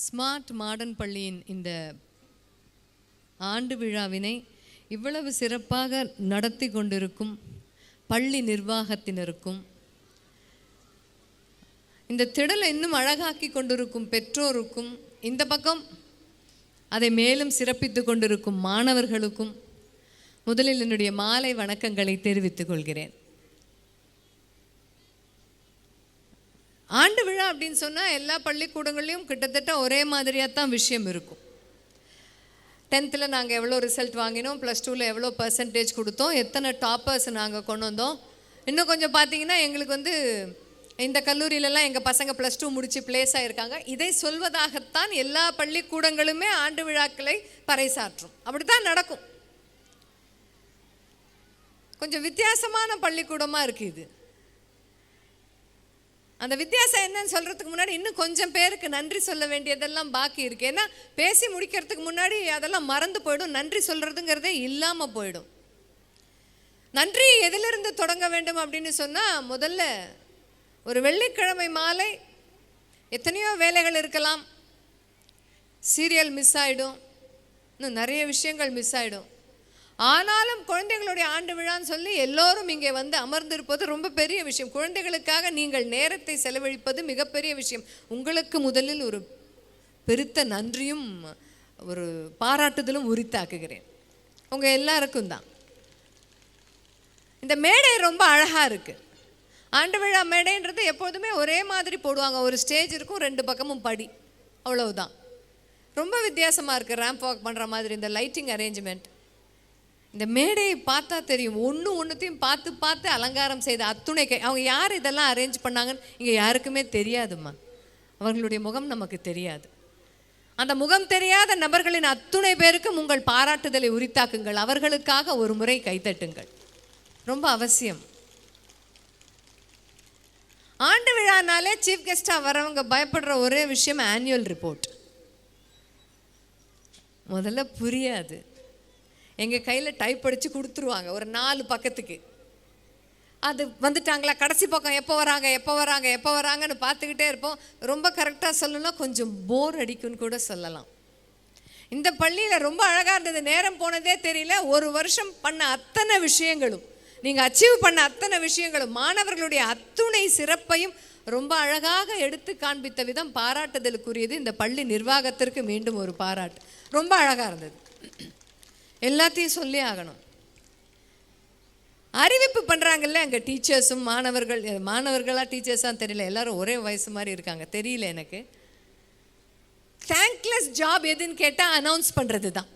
Smart modern பள்ளியின் இந்த ஆண்டு விழாவினை இவ்வளவு சிறப்பாக நடத்தி கொண்டிருக்கும் பள்ளி நிர்வாகத்தினருக்கும், இந்த திடலை இன்னும் அழகாக்கி கொண்டிருக்கும் பெற்றோருக்கும், இந்த பக்கம் அதை மேலும் சிறப்பித்து கொண்டிருக்கும் மாணவர்களுக்கும் முதலில் என்னுடைய மாலை வணக்கங்களை தெரிவித்துக் கொள்கிறேன். ஆண்டு விழா அப்படின்னு சொன்னால் எல்லா பள்ளிக்கூடங்கள்லையும் கிட்டத்தட்ட ஒரே மாதிரியாக தான் விஷயம் இருக்கும். 10th நாங்கள் எவ்வளோ ரிசல்ட் வாங்கினோம், +2 எவ்வளோ பர்சன்டேஜ் கொடுத்தோம், எத்தனை டாப்பர்ஸ் நாங்கள் கொண்டு வந்தோம். இன்னும் கொஞ்சம் பார்த்தீங்கன்னா எங்களுக்கு இந்த கல்லூரியிலலாம் எங்கள் பசங்க +2 முடித்து பிளேஸ் ஆகிருக்காங்க. இதை சொல்வதாகத்தான் எல்லா பள்ளிக்கூடங்களுமே ஆண்டு விழாக்களை பறைசாற்றும். அப்படி தான் நடக்கும். கொஞ்சம் வித்தியாசமான பள்ளிக்கூடமாக இருக்குது இது. அந்த வித்தியாசம் என்னன்னு சொல்கிறதுக்கு முன்னாடி இன்னும் கொஞ்சம் பேருக்கு நன்றி சொல்ல வேண்டியதெல்லாம் பாக்கி இருக்குது. ஏன்னா பேசி முடிக்கிறதுக்கு முன்னாடி அதெல்லாம் மறந்து போயிடும். நன்றி சொல்கிறதுங்கிறதே இல்லாமல் போயிடும். நன்றி எதிலிருந்து தொடங்க வேண்டும் அப்படின்னு சொன்னால், முதல்ல ஒரு வெள்ளிக்கிழமை மாலை எத்தனையோ வேலைகள் இருக்கலாம், சீரியல் மிஸ் ஆகிடும், இன்னும் நிறைய விஷயங்கள் மிஸ் ஆகிடும். ஆனாலும் குழந்தைகளுடைய ஆண்டு விழான்னு சொல்லி எல்லோரும் இங்கே வந்து அமர்ந்திருப்பது ரொம்ப பெரிய விஷயம். குழந்தைகளுக்காக நீங்கள் நேரத்தை செலவழிப்பது மிகப்பெரிய விஷயம். உங்களுக்கு முதலில் ஒரு பெருத்த நன்றியும் ஒரு பாராட்டுதலும் உரித்தாக்குகிறேன். உங்கள் எல்லாருக்கும் தான். இந்த மேடை ரொம்ப அழகாக இருக்குது. ஆண்டு விழா மேடைன்றது எப்போதுமே ஒரே மாதிரி போடுவாங்க. ஒரு ஸ்டேஜ் இருக்கும், 2 பக்கமும் படி, அவ்வளவுதான். ரொம்ப வித்தியாசமாக இருக்குது. ரேம்ப் வாக் பண்ணுற மாதிரி இந்த லைட்டிங் அரேஞ்ச்மெண்ட். இந்த மேடையை பார்த்தா தெரியும், ஒன்றுத்தையும் பார்த்து பார்த்து அலங்காரம் செய்த அத்துணை அவங்க யார் இதெல்லாம் அரேஞ்ச் பண்ணாங்கன்னு இங்கே யாருக்குமே தெரியாதும்மா. அவர்களுடைய முகம் நமக்கு தெரியாது. அந்த முகம் தெரியாத நபர்களின் அத்துணை பேருக்கும் உங்கள் பாராட்டுதலை உரித்தாக்குங்கள். அவர்களுக்காக ஒரு முறை கைத்தட்டுங்கள். ரொம்ப அவசியம். ஆண்டு விழானாலே சீஃப் கெஸ்டாக வரவங்க பயப்படுற ஒரே விஷயம் ஆனுவல் ரிப்போர்ட். முதல்ல புரியாது. எங்கள் கையில் டைப் அடித்து கொடுத்துருவாங்க ஒரு 4 பக்கத்துக்கு. அது வந்துட்டாங்களா, கடைசி பக்கம் எப்போ வராங்கன்னு பார்த்துக்கிட்டே இருப்போம். ரொம்ப கரெக்டாக சொல்லலாம், கொஞ்சம் போர் அடிக்குன்னு கூட சொல்லலாம். இந்த பள்ளியில் ரொம்ப அழகாக இருந்தது. நேரம் போனதே தெரியல. ஒரு வருஷம் பண்ண அத்தனை விஷயங்களும், நீங்கள் அச்சீவ் பண்ண அத்தனை விஷயங்களும், மாணவர்களுடைய அத்துணை சிறப்பையும் ரொம்ப அழகாக எடுத்து காண்பித்த விதம் பாராட்டுதலுக்குரியது. இந்த பள்ளி நிர்வாகத்திற்கு மீண்டும் ஒரு பாராட்டு. ரொம்ப அழகாக இருந்தது. எல்லாத்தையும் சொல்லி ஆகணும். அறிவிப்பு பண்ணுறாங்கல்ல அங்கே டீச்சர்ஸும் மாணவர்களாக டீச்சர்ஸாக தெரியல, எல்லாரும் ஒரே வயசு மாதிரி இருக்காங்க, தெரியல எனக்கு. தேங்க்லெஸ் ஜாப் எதுன்னு கேட்டால் அனௌன்ஸ் பண்ணுறது தான்.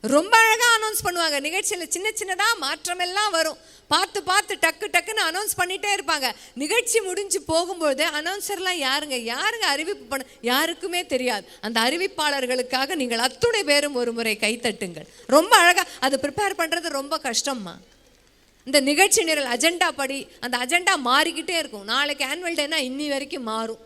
ரொம்ப அழகாக அனௌன்ஸ் பண்ணுவாங்க. நிகழ்ச்சியில் சின்னதாக மாற்றமெல்லாம் வரும். பார்த்து டக்குன்னு அனௌன்ஸ் பண்ணிகிட்டே இருப்பாங்க. நிகழ்ச்சி முடிஞ்சு போகும்போது அனௌன்சர்லாம் யாருங்க அறிவிப்பு பண்ண யாருக்குமே தெரியாது. அந்த அறிவிப்பாளர்களுக்காக நீங்கள் அத்துணை பேரும் ஒரு முறை கைத்தட்டுங்கள். ரொம்ப அழகாக அது ப்ரிப்பேர் பண்ணுறது ரொம்ப கஷ்டம்மா. இந்த நிகழ்ச்சி நிரல் அஜெண்டா படி அந்த அஜெண்டா மாறிக்கிட்டே இருக்கும். நாளைக்கு ஆனுவல் டேனா இன்னி வரைக்கும் மாறும்.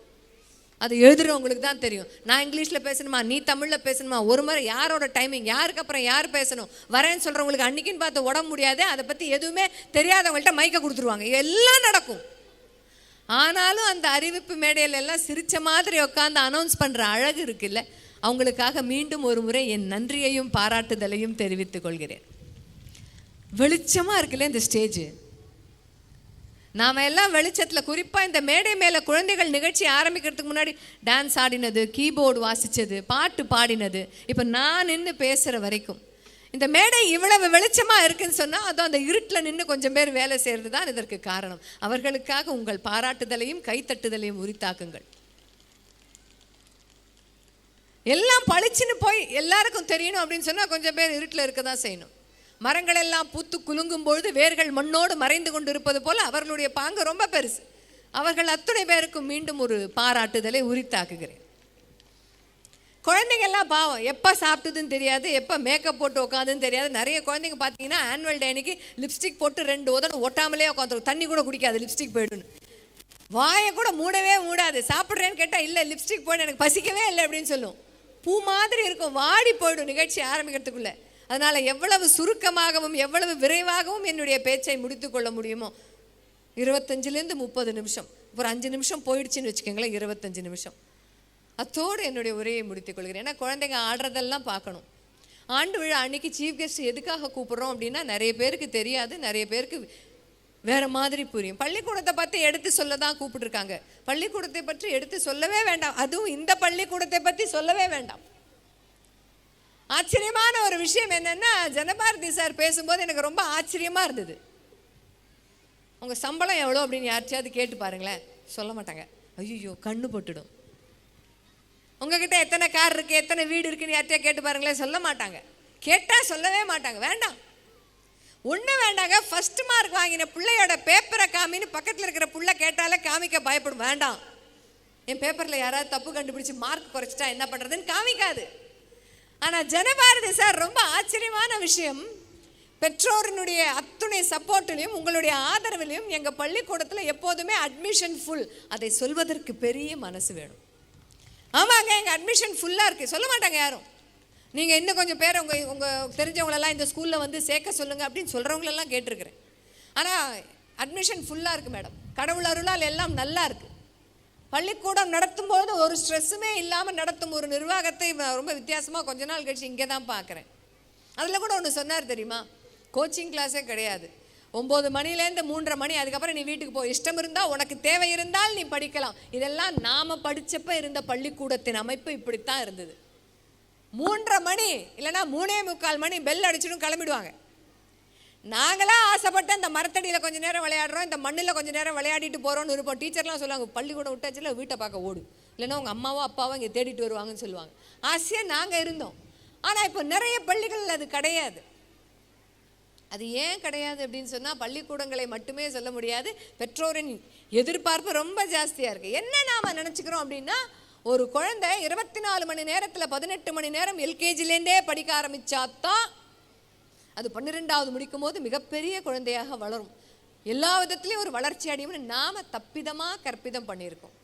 அது எழுதுறவங்களுக்கு தான் தெரியும். நான் இங்கிலீஷில் பேசணுமா, நீ தமிழில் பேசணுமா, ஒரு முறை யாரோட டைமிங், யாருக்கு அப்புறம் யார் பேசணும், வரேன்னு சொல்கிறவங்களுக்கு அன்றைக்கின்னு பார்த்து உடம்பு முடியாது. அதை பற்றி எதுவுமே தெரியாதவங்கள்ட்ட மைக்கை கொடுத்துருவாங்க. எல்லாம் நடக்கும். ஆனாலும் அந்த அறிவிப்பு மேடையில் எல்லாம் சிரித்த மாதிரி உட்காந்து அனௌன்ஸ் பண்ணுற அழகு இருக்குல்ல, அவங்களுக்காக மீண்டும் ஒரு முறை என் நன்றியையும் பாராட்டுதலையும் தெரிவித்துக் கொள்கிறேன். வெளிச்சமாக இருக்குல்ல இந்த ஸ்டேஜ். நாம் எல்லாம் வெளிச்சத்தில், குறிப்பாக இந்த மேடை மேலே குழந்தைகள் நிகழ்ச்சி ஆரம்பிக்கிறதுக்கு முன்னாடி டான்ஸ் ஆடினது, கீபோர்டு வாசித்தது, பாட்டு பாடினது, இப்போ நான் நின்று பேசுகிற வரைக்கும் இந்த மேடை இவ்வளவு வெளிச்சமாக இருக்குன்னு சொன்னால் அதுவும் அந்த இருட்டில் நின்று கொஞ்சம் பேர் வேலை செய்கிறது தான் இதற்கு காரணம். அவர்களுக்காக உங்கள் பாராட்டுதலையும் கைத்தட்டுதலையும் உரித்தாக்குங்கள். எல்லாம் பளிச்சுன்னு போய் எல்லாருக்கும் தெரியணும் அப்படின்னு சொன்னால் கொஞ்சம் பேர் இருட்டில் இருக்க தான் செய்யணும். மரங்கள் எல்லாம் பூத்து குலுங்கும் பொழுது வேர்கள் மண்ணோடு மறைந்து கொண்டு இருப்பது போல அவர்களுடைய பாங்கு ரொம்ப பெருசு. அவர்கள் அத்துணை பேருக்கும் மீண்டும் ஒரு பாராட்டுதலை உரித்தாக்குகிறேன். குழந்தைங்கள்லாம் பாவம், எப்போ சாப்பிட்டதுன்னு தெரியாது, எப்போ மேக்கப் போட்டு உட்காந்துன்னு தெரியாது. நிறைய குழந்தைங்க பார்த்தீங்கன்னா ஆனுவல் டே அன்னைக்கு லிப்ஸ்டிக் போட்டு 2 உதடு ஒட்டாமலே உட்காந்துரும். தண்ணி கூட குடிக்காது, லிப்ஸ்டிக் போய்டுன்னு. வாயை கூட மூடவே மூடாது. சாப்பிட்றேன்னு கேட்டால் இல்லை, லிப்ஸ்டிக் போட்டு எனக்கு பசிக்கவே இல்லை அப்படின்னு சொல்லும். பூ மாதிரி இருக்கும், வாடி போய்டும் நிகழ்ச்சி ஆரம்பிக்கிறதுக்குள்ளே. அதனால் எவ்வளவு சுருக்கமாகவும் எவ்வளவு விரைவாகவும் என்னுடைய பேச்சை முடித்து கொள்ள முடியுமோ 25லேருந்து 30 நிமிஷம், ஒரு 5 நிமிஷம் போயிடுச்சுன்னு வச்சுக்கோங்களேன், 25 நிமிஷம். அத்தோடு என்னுடைய உரையை முடித்துக் கொள்கிறேன். ஏன்னா குழந்தைங்க ஆடுறதெல்லாம் பார்க்கணும். ஆண்டு விழா அன்னைக்கு சீஃப் கெஸ்ட் எதுக்காக கூப்பிட்றோம் அப்படின்னா நிறைய பேருக்கு தெரியாது, நிறைய பேருக்கு வேற மாதிரி புரியும். பள்ளிக்கூடத்தை பற்றி எடுத்து சொல்ல தான் கூப்பிட்டுருக்காங்க. பள்ளிக்கூடத்தை பற்றி எடுத்து சொல்லவே வேண்டாம், அதுவும் இந்த பள்ளிக்கூடத்தை பற்றி சொல்லவே வேண்டாம். ஆச்சரியமான ஒரு விஷயம் என்னன்னா, ஜனபாரதி சார் பேசும்போது எனக்கு ரொம்ப ஆச்சரியமா இருந்தது. உங்க சம்பளம் எவ்வளோ அப்படின்னு யார்ச்சியாவது கேட்டு பாருங்களேன், சொல்ல மாட்டாங்க. ஐயோ கண்ணு போட்டுடும். உங்ககிட்ட எத்தனை கார் இருக்கு, எத்தனை வீடு இருக்குன்னு யார்ட்டையா கேட்டு பாருங்களேன், சொல்ல மாட்டாங்க. கேட்டால் சொல்லவே மாட்டாங்க. வேண்டாம், ஒன்றும் வேண்டாங்க. ஃபர்ஸ்ட் மார்க் வாங்கின பிள்ளையோட பேப்பரை காமின்னு பக்கத்தில் இருக்கிற பிள்ளை கேட்டாலே காமிக்க பயப்படும். வேண்டாம், என் பேப்பரில் யாராவது தப்பு கண்டுபிடிச்சி மார்க் குறைச்சிட்டா என்ன பண்ணுறதுன்னு காமிக்காது. ஆனால் ஜனபாரதி சார் ரொம்ப ஆச்சரியமான விஷயம், பெற்றோரினுடைய அத்துணை சப்போர்ட்டிலையும் உங்களுடைய ஆதரவிலையும் எங்கள் பள்ளிக்கூடத்தில் எப்போதுமே அட்மிஷன் ஃபுல், அதை சொல்வதற்கு பெரிய மனசு வேணும். ஆமாங்க, எங்கள் அட்மிஷன் ஃபுல்லாக இருக்குது சொல்ல மாட்டாங்க யாரும். நீங்கள் இன்னும் கொஞ்சம் பேர் உங்கள் தெரிஞ்சவங்களெல்லாம் இந்த ஸ்கூலில் வந்து சேர்க்க சொல்லுங்கள் அப்படின்னு சொல்கிறவங்களெல்லாம் கேட்டிருக்கிறேன். ஆனால் அட்மிஷன் ஃபுல்லாக இருக்குது மேடம். கடவுள் அருளால் எல்லாம் நல்லா இருக்குது. பள்ளிக்கூடம் நடத்தும்போது ஒரு ஸ்ட்ரெஸ்ஸுமே இல்லாமல் நடத்தும் ஒரு நிர்வாகத்தை ரொம்ப வித்தியாசமாக கொஞ்ச நாள் கழிச்சு இங்கே தான் பார்க்குறேன். அதில் கூட ஒன்று சொன்னார் தெரியுமா, கோச்சிங் கிளாஸே கிடையாது. 9 மணிலேருந்து 3:30 மணி, அதுக்கப்புறம் நீ வீட்டுக்கு போ, இஷ்டம் இருந்தால் உனக்கு தேவை இருந்தால் நீ படிக்கலாம். இதெல்லாம் நாம் படித்தப்ப இருந்த பள்ளிக்கூடத்தின் அமைப்பு இப்படித்தான் இருந்தது. 3:30 மணி இல்லைனா 3:45 மணி பெல் அடிச்சிடும், கிளம்பிடுவாங்க. நாங்களாம் ஆசைப்பட்டு அந்த மரத்தடியில் கொஞ்சம் நேரம் விளையாடுறோம், இந்த மண்ணில் கொஞ்சம் நேரம் விளையாடிட்டு போகிறோன்னு இருப்போம். டீச்சர்லாம் சொல்லுவாங்க, பள்ளிக்கூடம் விட்டாச்சுல வீட்டை பார்க்க ஓடு, இல்லைன்னா உங்கள் அம்மாவோ அப்பாவோ இங்கே தேடிட்டு வருவாங்கன்னு சொல்லுவாங்க. ஆசையாக நாங்கள் இருந்தோம். ஆனால் இப்போ நிறைய பள்ளிகள் அது கிடையாது. அது ஏன் கிடையாது அப்படின்னு சொன்னால், பள்ளிக்கூடங்களை மட்டுமே சொல்ல முடியாது, பெற்றோரின் எதிர்பார்ப்பு ரொம்ப ஜாஸ்தியாக இருக்குது. என்ன நாம் நினச்சிக்கிறோம் அப்படின்னா, ஒரு குழந்தை 24 மணி நேரத்தில் 18 மணி நேரம் எல்கேஜிலேருந்தே படிக்க ஆரம்பித்தாதான் அது 12வது முடிக்கும் போது மிகப்பெரிய குழந்தையாக வளரும், எல்லா விதத்துலேயும் ஒரு வளர்ச்சி அடையும்னு நாம் தப்பிதமாக கற்பிதம் பண்ணியிருக்கோம்.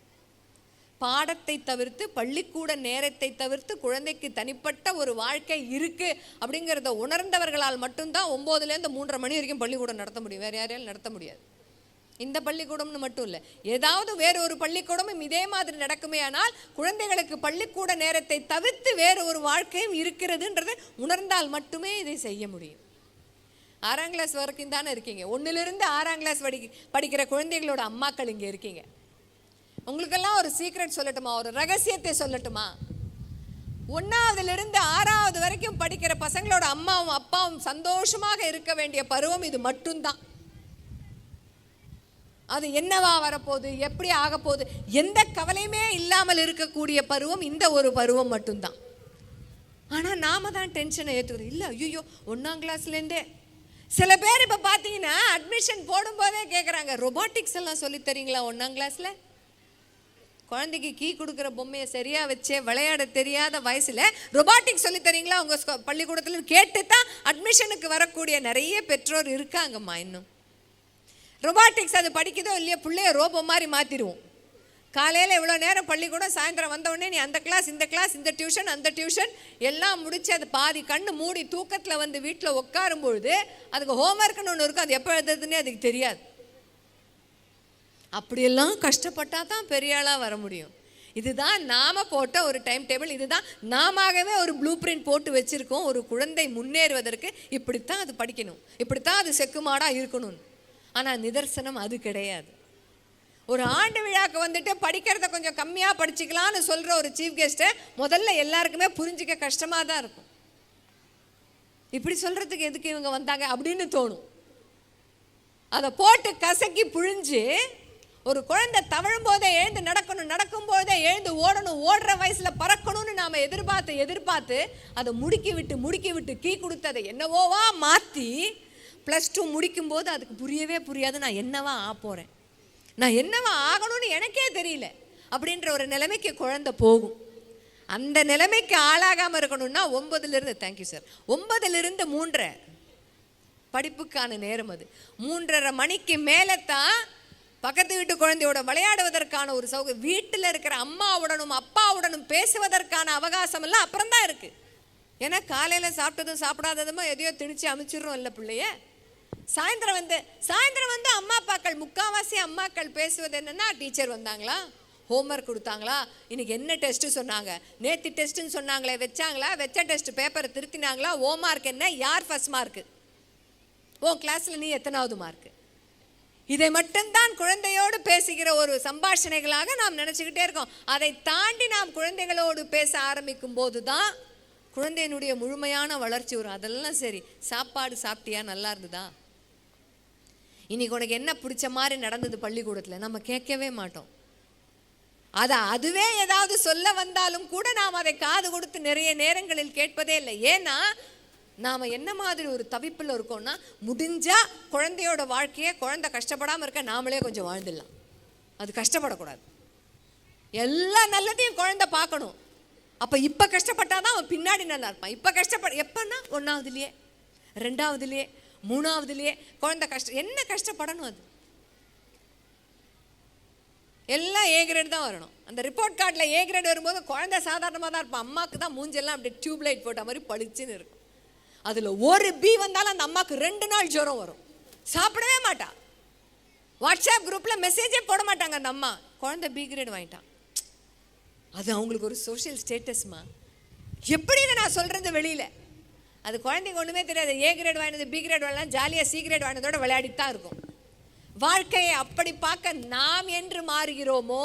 பாடத்தை தவிர்த்து, பள்ளிக்கூட நேரத்தை தவிர்த்து குழந்தைக்கு தனிப்பட்ட ஒரு வாழ்க்கை இருக்குது அப்படிங்கிறத உணர்ந்தவர்களால் மட்டும்தான் 9லேருந்து 3:30 மணி வரைக்கும் பள்ளிக்கூடம் நடத்த முடியும். வேறு யாரையாலும் நடத்த முடியாது. இந்த பள்ளிக்கூடம்னு மட்டும் இல்லை, ஏதாவது வேறு ஒரு பள்ளிக்கூடமும் இதே மாதிரி நடக்குமே. ஆனால் குழந்தைகளுக்கு பள்ளிக்கூட நேரத்தை தவிர்த்து வேறு ஒரு வாழ்க்கையும் இருக்கிறதுன்றதை உணர்ந்தால் மட்டுமே இதை செய்ய முடியும். 6ஆம் கிளாஸ் வரைக்கும் தானே இருக்கீங்க. 1லிருந்து 6ஆம் கிளாஸ் படிக்கிற குழந்தைகளோட அம்மாக்கள் இங்கே இருக்கீங்க. உங்களுக்கெல்லாம் ஒரு சீக்ரெட் சொல்லட்டுமா, ஒரு ரகசியத்தை சொல்லட்டுமா? 1ஆவதுலேருந்து 6ஆவது வரைக்கும் படிக்கிற பசங்களோட அம்மாவும் அப்பாவும் சந்தோஷமாக இருக்க வேண்டிய பருவம் இது மட்டும்தான். அது என்னவா வரப்போகுது, எப்படி ஆக போகுது, எந்த கவலையுமே இல்லாமல் இருக்கக்கூடிய பருவம் இந்த ஒரு பருவம் மட்டும்தான். ஆனால் நாம தான் டென்ஷனை ஏற்றுக்கிறோம். இல்லை, ஐயோ 1ஆம் கிளாஸ்லேருந்தே சில பேர் இப்போ பார்த்தீங்கன்னா அட்மிஷன் போடும்போதே கேட்குறாங்க, ரொபாட்டிக்ஸ் எல்லாம் சொல்லி தரீங்களா 1ஆம் கிளாஸில்? குழந்தைக்கு கீ கொடுக்குற பொம்மையை சரியாக வச்சே விளையாட தெரியாத வயசில் ரொபாட்டிக்ஸ் சொல்லி தரீங்களா உங்கள் பள்ளிக்கூடத்தில் கேட்டு தான் அட்மிஷனுக்கு வரக்கூடிய நிறைய பெற்றோர் இருக்காங்கம்மா. இன்னும் ரொபாட்டிக்ஸ் அது படிக்குதோ இல்லையோ, பிள்ளைய ரோபோ மாதிரி மாற்றிடுவோம். காலையில் இவ்வளோ நேரம் பள்ளிக்கூடம், சாயந்தரம் வந்தவுடனே நீ அந்த கிளாஸ் இந்த கிளாஸ், இந்த டியூஷன் அந்த டியூஷன் எல்லாம் முடித்து அது பாதி கண்ணு மூடி தூக்கத்தில் வந்து வீட்டில் உட்காரும்பொழுது அதுக்கு ஹோம்ஒர்க்குன்னு ஒன்று இருக்கும், அது எப்போ எழுதுறதுன்னே அதுக்கு தெரியாது. அப்படியெல்லாம் கஷ்டப்பட்டால் தான் பெரிய ஆளாக வர முடியும். இதுதான் நாம் போட்ட ஒரு டைம் டேபிள், இதுதான் நாமவே ஒரு ப்ளூ பிரிண்ட் போட்டு வச்சுருக்கோம். ஒரு குழந்தை முன்னேறுவதற்கு இப்படித்தான் அது படிக்கணும், இப்படித்தான் அது செக்குமாடாக இருக்கணும்னு. ஆனால் நிதர்சனம் அது கிடையாது. ஒரு ஆண்டு விழாக்கு வந்துட்டு படிக்கிறத கொஞ்சம் கம்மியாக படிச்சுக்கலான்னு சொல்கிற ஒரு சீஃப் கெஸ்ட்டை முதல்ல எல்லாருக்குமே புரிஞ்சிக்க கஷ்டமாக தான் இருக்கும். இப்படி சொல்கிறதுக்கு எதுக்கு இவங்க வந்தாங்க அப்படின்னு தோணும். அதை போட்டு கசக்கி புழிஞ்சு, ஒரு குழந்தை தவழும் போதே எழுந்து நடக்கணும், நடக்கும் போதே எழுந்து ஓடணும், ஓடுற வயசில் பறக்கணும்னு நாம் எதிர்பார்த்து அதை முடுக்கி விட்டு கீ கொடுத்ததை என்னவோவா மாற்றி +2 முடிக்கும்போது அதுக்கு புரியவே புரியாது, நான் என்னவா போகிறேன், நான் என்னவா ஆகணும்னு எனக்கே தெரியல அப்படின்ற ஒரு நிலைமைக்கு குழந்தை போகும். அந்த நிலைமைக்கு ஆளாகாமல் இருக்கணும்னா 9லிருந்து, தேங்க்யூ சார், 9லிருந்து 3:30 படிப்புக்கான நேரம். அது 3:30 மணிக்கு மேலே தான் பக்கத்து வீட்டு குழந்தையோட விளையாடுவதற்கான ஒரு சௌகரியம், வீட்டில் இருக்கிற அம்மாவுடனும் அப்பாவுடனும் பேசுவதற்கான அவகாசம் எல்லாம் அப்புறம் தான் இருக்குது. ஏன்னா காலையில் சாப்பிட்டதும் சாப்பிடாததுமோ எதையோ திணிச்சு அமைச்சிடுறோம் இல்லை பிள்ளைய. சாயந்தரம் வந்து அம்மா அப்பாக்கள், முக்கால்வாசி அம்மாக்கள் பேசுவது என்னன்னா, டீச்சர் வந்தாங்களா, ஹோம்ஒர்க் கொடுத்தாங்களா, இன்னைக்கு என்ன டெஸ்ட்டு சொன்னாங்க, நேற்று டெஸ்ட்டுன்னு சொன்னாங்களே வச்சாங்களா, வச்ச டெஸ்ட் பேப்பரை திருத்தினாங்களா, ஓ மார்க் என்ன, யார் ஃபர்ஸ்ட் மார்க்கு, ஓ கிளாஸில் நீ எத்தனாவது மார்க்கு. இதை மட்டும்தான் குழந்தையோடு பேசுகிற ஒரு சம்பாஷணைகளாக நாம் நினச்சிக்கிட்டே இருக்கோம். அதை தாண்டி நாம் குழந்தைகளோடு பேச ஆரம்பிக்கும் போது தான் குழந்தையினுடைய முழுமையான வளர்ச்சி வரும். அதெல்லாம் சரி, சாப்பாடு சாப்பிட்டியா, நல்லா இருந்ததா, இன்னைக்கு உனக்கு என்ன பிடிச்ச மாதிரி நடந்தது பள்ளிக்கூடத்தில், நம்ம கேட்கவே மாட்டோம். அதுவே ஏதாவது சொல்ல வந்தாலும் கூட நாம் அதை காது கொடுத்து நிறைய நேரங்களில் கேட்பதே இல்லை. ஏன்னா நாம் என்ன மாதிரி ஒரு தவிப்பில் இருக்கோம்னா, முடிஞ்சா குழந்தையோட வாழ்க்கையை குழந்தை கஷ்டப்படாமல் இருக்க நாமளே கொஞ்சம் வாழ்ந்துடலாம், அது கஷ்டப்படக்கூடாது. எல்லா நல்லதையும் குழந்தை பார்க்கணும். அப்போ இப்போ கஷ்டப்பட்டாதான் அவன் பின்னாடி நல்லா இருப்பான். இப்போ எப்பன்னா 1ஆவதுலேயே 2ஆவதுலேயே 3ஆவதுலேயே குழந்தை என்ன கஷ்டப்படணும், அது எல்லாம் ஏ கிரேட் தான் வரணும். அந்த ரிப்போர்ட் கார்டில் ஏ கிரேட் வரும்போது குழந்தை சாதாரணமாக தான் இருப்பான். அம்மாவுக்கு தான் மூஞ்செல்லாம் அப்படி டியூப்லைட் போட்ட மாதிரி பளிச்சுன்னு இருக்கும். அதில் ஒரு பி வந்தாலும் அந்த அம்மாவுக்கு 2 நாள் ஜுரம் வரும், சாப்பிடவே மாட்டா. வாட்ஸ்அப் குரூப்பில் மெசேஜே போட மாட்டாங்க அந்த அம்மா, குழந்தை பி கிரேட் வாங்கிட்டான். அது அவங்களுக்கு ஒரு சோஷியல் ஸ்டேட்டஸ்மா. எப்படி இதை நான் சொல்கிறது வெளியில், அது குழந்தைங்க ஒன்றுமே தெரியாது. ஏ கிரேட் வாங்கினது பி கிரேட் வாங்கலாம், ஜாலியாக சி கிரேட் வாங்கினதோட விளையாடிட்டு தான் இருக்கும். வாழ்க்கையை அப்படி பார்க்க நாம் என்று மாறுகிறோமோ,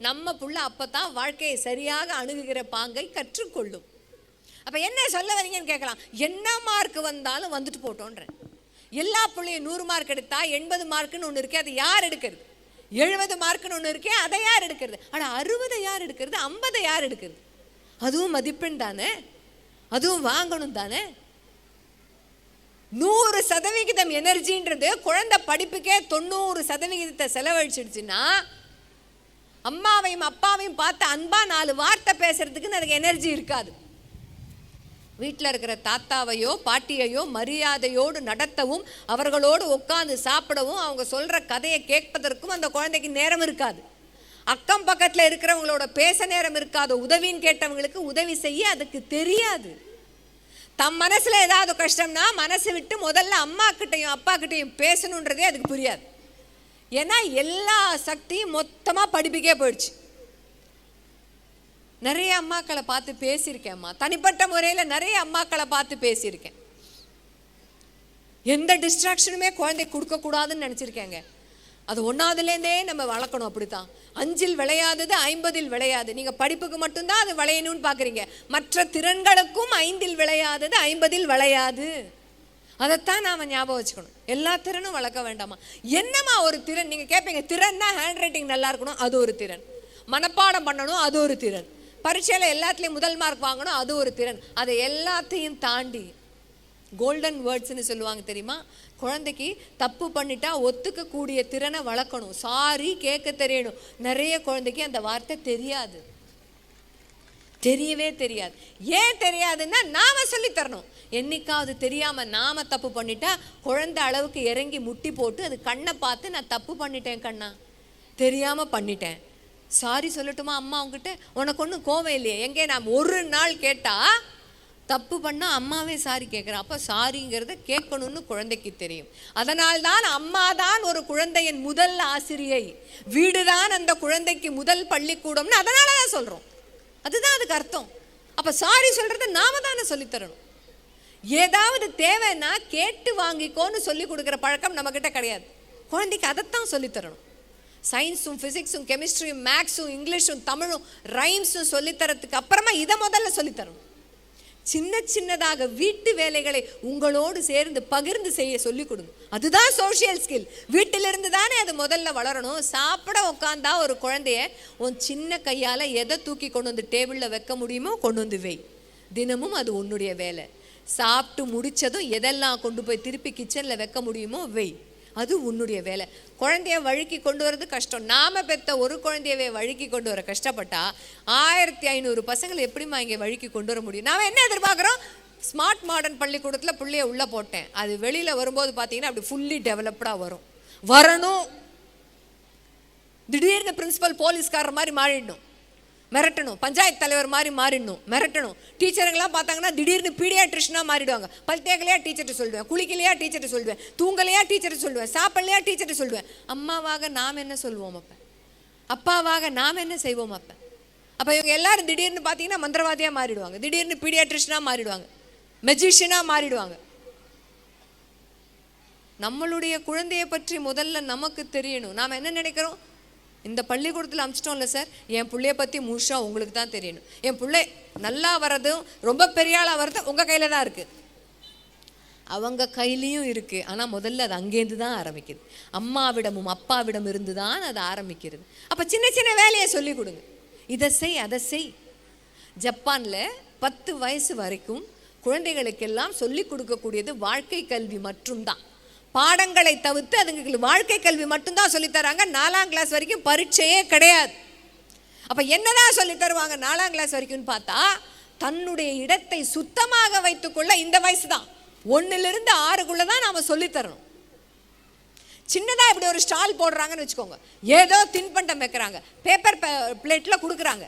நம்ம புள்ள அப்போ தான் வாழ்க்கையை சரியாக அணுகுகிற பாங்கை கற்றுக்கொள்ளும். அப்போ என்ன சொல்ல வரீங்கன்னு கேட்கலாம். என்ன மார்க் வந்தாலும் வந்துட்டு போட்டோன்றேன். எல்லா பிள்ளையும் 100 மார்க் எடுத்தா 80 மார்க்குன்னு ஒன்று இருக்கே, அது யார் எடுக்கிறது? 70 மார்க்குன்னு ஒன்று இருக்கே, அதை யார் எடுக்கிறது? ஆனால் 60 யார் எடுக்கிறது? 50 யார் எடுக்கிறது? அதுவும் மதிப்பெண் தானே, அதுவும் வாங்கணும் தானே. 100% எனர்ஜின்றது குழந்தை படிப்புக்கே 90% செலவழிச்சிடுச்சுன்னா, அம்மாவையும் அப்பாவையும் பார்த்து அன்பா 4 வார்த்தை பேசுறதுக்குன்னு அதுக்கு எனர்ஜி இருக்காது. வீட்டில் இருக்கிற தாத்தாவையோ பாட்டியையோ மரியாதையோடு நடத்தவும், அவர்களோடு உட்காந்து சாப்பிடவும், அவங்க சொல்கிற கதையை கேட்பதற்கும் அந்த குழந்தைக்கு நேரம் இருக்காது. அக்கம் பக்கத்தில் இருக்கிறவங்களோட பேச நேரம் இருக்காது. உதவின்னு கேட்டவங்களுக்கு உதவி செய்ய அதுக்கு தெரியாது. தம் மனசில் ஏதாவது கஷ்டம்னா மனசு விட்டு முதல்ல அம்மா கிட்டையும் அப்பா கிட்டையும் பேசணுன்றதே அதுக்கு புரியாது. ஏன்னா எல்லா சக்தியும் மொத்தமாக படிப்புக்கே போயிடுச்சு. நிறைய அம்மாக்களை பார்த்து பேசியிருக்கேன்ம்மா, தனிப்பட்ட முறையில் நிறைய அம்மாக்களை பார்த்து பேசியிருக்கேன். எந்த டிஸ்ட்ராக்ஷனுமே குழந்தை கொடுக்கக்கூடாதுன்னு நினச்சிருக்கேங்க. அது 1ஆவதுலேருந்தே நம்ம வளர்க்கணும். அப்படித்தான் 5இல் விளையாதது 50இல் விளையாது. நீங்கள் படிப்புக்கு மட்டும்தான் அது விளையணும்னு பார்க்குறீங்க, மற்ற திறன்களுக்கும் 5இல் விளையாதது 50இல் விளையாது. அதைத்தான் நாம் ஞாபகம் வச்சுக்கணும். எல்லா திறனும் வளர்க்க வேண்டாமா. என்னம்மா ஒரு திறன் நீங்கள் கேட்பீங்க. திறன்னா ஹேண்ட் ரைட்டிங் நல்லா இருக்கணும், அது ஒரு திறன். மனப்பாடம் பண்ணணும், அது ஒரு திறன். பரீட்சையில் எல்லாத்துலேயும் முதல் மார்க் வாங்கணும், அது ஒரு திறன். அதை எல்லாத்தையும் தாண்டி கோல்டன் வேர்ட்ஸ்ன்னு சொல்லுவாங்க தெரியுமா, குழந்தைக்கு தப்பு பண்ணிட்டா ஒத்துக்கக்கூடிய திறனை வளர்க்கணும். சாரி கேட்க தெரியணும். நிறைய குழந்தைக்கு அந்த வார்த்தை தெரியாது, தெரியவே தெரியாது. ஏன் தெரியாதுன்னா நாம சொல்லி தரணும். என்னைக்காவது தெரியாம நாம தப்பு பண்ணிட்டா குழந்தை அளவுக்கு இறங்கி முட்டி போட்டு அது கண்ணை பார்த்து நான் தப்பு பண்ணிட்டேன் கண்ணா, தெரியாம பண்ணிட்டேன், சாரி சொல்லட்டுமா அம்மா உங்ககிட்ட, உனக்கு ஒன்றும் கோவம் இல்லையே, எங்கே நான் ஒரு நாள் கேட்டா தப்பு பண்ணால் அம்மாவே சாரி கேட்குறேன். அப்போ சாரிங்கிறத கேட்கணும்னு குழந்தைக்கு தெரியும். அதனால்தான் அம்மா தான் ஒரு குழந்தையின் முதல் ஆசிரியை, வீடு தான் அந்த குழந்தைக்கு முதல் பள்ளிக்கூடம்னு அதனால தான் சொல்கிறோம். அதுதான் அதுக்கு அர்த்தம். அப்போ சாரி சொல்கிறத நாம தானே சொல்லித்தரணும். ஏதாவது தேவைன்னா கேட்டு வாங்கிக்கோன்னு சொல்லி கொடுக்குற பழக்கம் நம்மக்கிட்ட கிடையாது. குழந்தைக்கு அதைத்தான் சொல்லித்தரணும். சயின்ஸும் ஃபிசிக்ஸும் கெமிஸ்ட்ரியும் மேக்ஸும் இங்கிலீஷும் தமிழும் ரைம்ஸும் சொல்லித்தரத்துக்கு அப்புறமா இதை முதல்ல சொல்லித்தரணும். சின்ன சின்னதாக வீட்டு வேலைகளை உங்களோடு சேர்ந்து பகிர்ந்து செய்ய சொல்லிக் கொடுங்க. அதுதான் சோஷியல் ஸ்கில். வீட்டிலிருந்து தானே அது முதல்ல வளரணும். சாப்பிட உட்காந்தா ஒரு குழந்தைய உன் சின்ன கையால் எதை தூக்கி கொண்டு வந்து டேபிளில் வைக்க முடியுமோ கொண்டு வந்து வை. தினமும் அது உன்னுடைய வேலை. சாப்பிட்டு முடித்ததும் எதெல்லாம் கொண்டு போய் திருப்பி கிச்சனில் வைக்க முடியுமோ வை, அது உன்னுடைய வேலை. குழந்தைய வழுக்கி கொண்டு வரது கஷ்டம். நாம பெற்ற ஒரு குழந்தையவே வழுக்கி கொண்டு வர கஷ்டப்பட்டா 1500 பசங்களை எப்படிமா இங்கே வழுக்கி கொண்டு வர முடியும்? நாம் என்ன எதிர்பார்க்குறோம்? ஸ்மார்ட் மாடர்ன் பள்ளிக்கூடத்தில் பிள்ளைய உள்ளே போட்டேன், அது வெளியில் வரும்போது பார்த்தீங்கன்னா அப்படி ஃபுல்லி டெவலப்டாக வரணும். திடீர்னு பிரின்சிபல் போலீஸ்காரர் மாதிரி மாறிடணும், மிரட்டணும். பஞ்சாயத்து தலைவர் மாதிரி மாறிடணும், மிரட்டணும். டீச்சருங்கெல்லாம் பார்த்தாங்கன்னா திடீர்னு பீடியாட்ரிஷனாக மாறிடுவாங்க. பல் தேக்கலையா டீச்சர்கிட்ட சொல்லுவேன், குளிக்கலையா டீச்சர்கிட்ட சொல்லுவேன், தூங்கலையா டீச்சர்கிட்ட சொல்லுவேன், சாப்பிடலையா டீச்சர்கிட்ட சொல்லுவேன். அம்மாவாக நாம் என்ன சொல்லுவோம்? அப்போ அப்பாவாக நாம் என்ன செய்வோம்? அப்போ இவங்க எல்லாரும் திடீர்னு பார்த்தீங்கன்னா மந்திரவாதியாக மாறிடுவாங்க, திடீர்னு பீடியாட்ரிஷனாக மாறிடுவாங்க, மெஜிஷியனாக மாறிடுவாங்க. நம்மளுடைய குழந்தையை பற்றி முதல்ல நமக்கு தெரியணும். நாம் என்ன நினைக்கிறோம்? இந்த பள்ளிக்கூடத்தில் அனுப்பிச்சிட்டோம்ல சார், என் பிள்ளைய பற்றி முழுசாக உங்களுக்கு தான் தெரியணும். என் பிள்ளை நல்லா வர்றதும் ரொம்ப பெரிய ஆளாக வர்றதும் உங்கள் கையில் தான் இருக்குது. அவங்க கையிலையும் இருக்குது, ஆனால் முதல்ல அது அங்கேருந்து தான் ஆரம்பிக்குது. அம்மாவிடமும் அப்பாவிடம் இருந்து தான் அது ஆரம்பிக்கிறது. அப்போ சின்ன சின்ன வேலையை சொல்லி கொடுங்க. இதை செய், அதை செய். ஜப்பானில் 10 வயசு வரைக்கும் குழந்தைகளுக்கெல்லாம் சொல்லி கொடுக்கக்கூடியது வாழ்க்கை கல்வி மட்டும்தான். பாடங்களை தவிர்த்து அதுங்களுக்கு வாழ்க்கை கல்வி மட்டும்தான் சொல்லித்தராங்க. 4ஆம் கிளாஸ் வரைக்கும் பரீட்சையே கிடையாது. அப்போ என்னதான் சொல்லி தருவாங்க 4ஆம் கிளாஸ் வரைக்கும்னு பார்த்தா, தன்னுடைய இடத்தை சுத்தமாக வைத்துக்கொள்ள இந்த வயசு தான், 1லிருந்து 6க்குள்ள தான் நாம் சொல்லித்தரணும். சின்னதாக இப்படி ஒரு ஸ்டால் போடுறாங்கன்னு வச்சுக்கோங்க, ஏதோ தின்பண்டம் வைக்கிறாங்க, பேப்பர் பிளேட்டில் கொடுக்குறாங்க,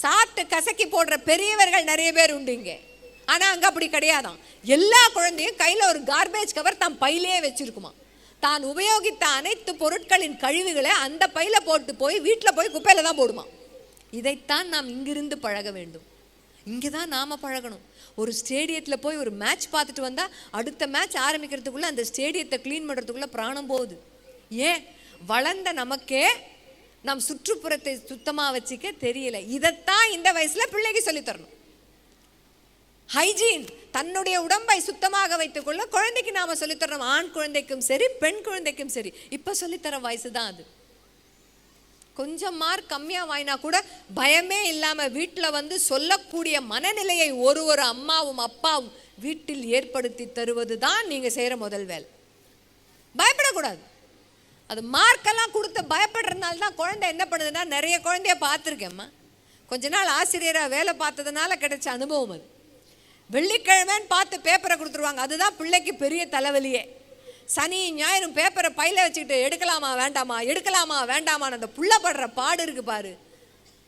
சாப்பிட்டு கசக்கி போடுற பெரியவர்கள் நிறைய பேர் உண்டு இங்கே. ஆனால் அங்கே அப்படி கிடையாதான். எல்லா குழந்தையும் கையில் ஒரு கார்பேஜ் கவர் தான் பையிலே வச்சுருக்குமா. தான் உபயோகித்த அனைத்து பொருட்களின் கழிவுகளை அந்த பையில் போட்டு போய் வீட்டில் போய் குப்பையில் தான் போடுமா. இதைத்தான் நாம் இங்கிருந்து பழக வேண்டும். இங்கே தான் நாம் பழகணும். ஒரு ஸ்டேடியத்தில் போய் ஒரு மேட்ச் பார்த்துட்டு வந்தால் அடுத்த மேட்ச் ஆரம்பிக்கிறதுக்குள்ளே அந்த ஸ்டேடியத்தை க்ளீன் பண்ணுறதுக்குள்ளே பிராணம் போகுது. ஏன்? வளர்ந்த நமக்கே நம் சுற்றுப்புறத்தை சுத்தமாக வச்சுக்க தெரியல. இதைத்தான் இந்த வயசில் பிள்ளைக்கு சொல்லித்தரணும். ஹைஜீன், தன்னுடைய உடம்பை சுத்தமாக வைத்துக்கொள்ள குழந்தைக்கு நாம் சொல்லித்தரணும். ஆண் குழந்தைக்கும் சரி, பெண் குழந்தைக்கும் சரி. இப்போ சொல்லித்தர வயசு தான் அது. கொஞ்சம் மார்க் கம்மியாக வாங்கினா கூட பயமே இல்லாமல் வீட்டில் வந்து சொல்லக்கூடிய மனநிலையை ஒரு அம்மாவும் அப்பாவும் வீட்டில் ஏற்படுத்தி தருவது தான் நீங்கள் செய்கிற முதல் வேலை. பயப்படக்கூடாது. அது மார்க்கெல்லாம் கொடுத்து பயப்படுறதுனால தான் குழந்தை என்ன பண்ணுதுன்னா, நிறைய குழந்தைய பார்த்துருக்கேம்மா. கொஞ்ச நாள் ஆசிரியராக வேலை பார்த்ததுனால கிடைச்ச அனுபவம் அது. வெள்ளிக்கிழமைன்னு பார்த்து பேப்பரை கொடுத்துருவாங்க. அதுதான் பிள்ளைக்கு பெரிய தலைவலியே. சனி ஞாயிறும் பேப்பரை பையில வச்சுக்கிட்டு எடுக்கலாமா வேண்டாமா, எடுக்கலாமா வேண்டாமான்னு அந்த புள்ள படுற பாடு இருக்கு பாரு,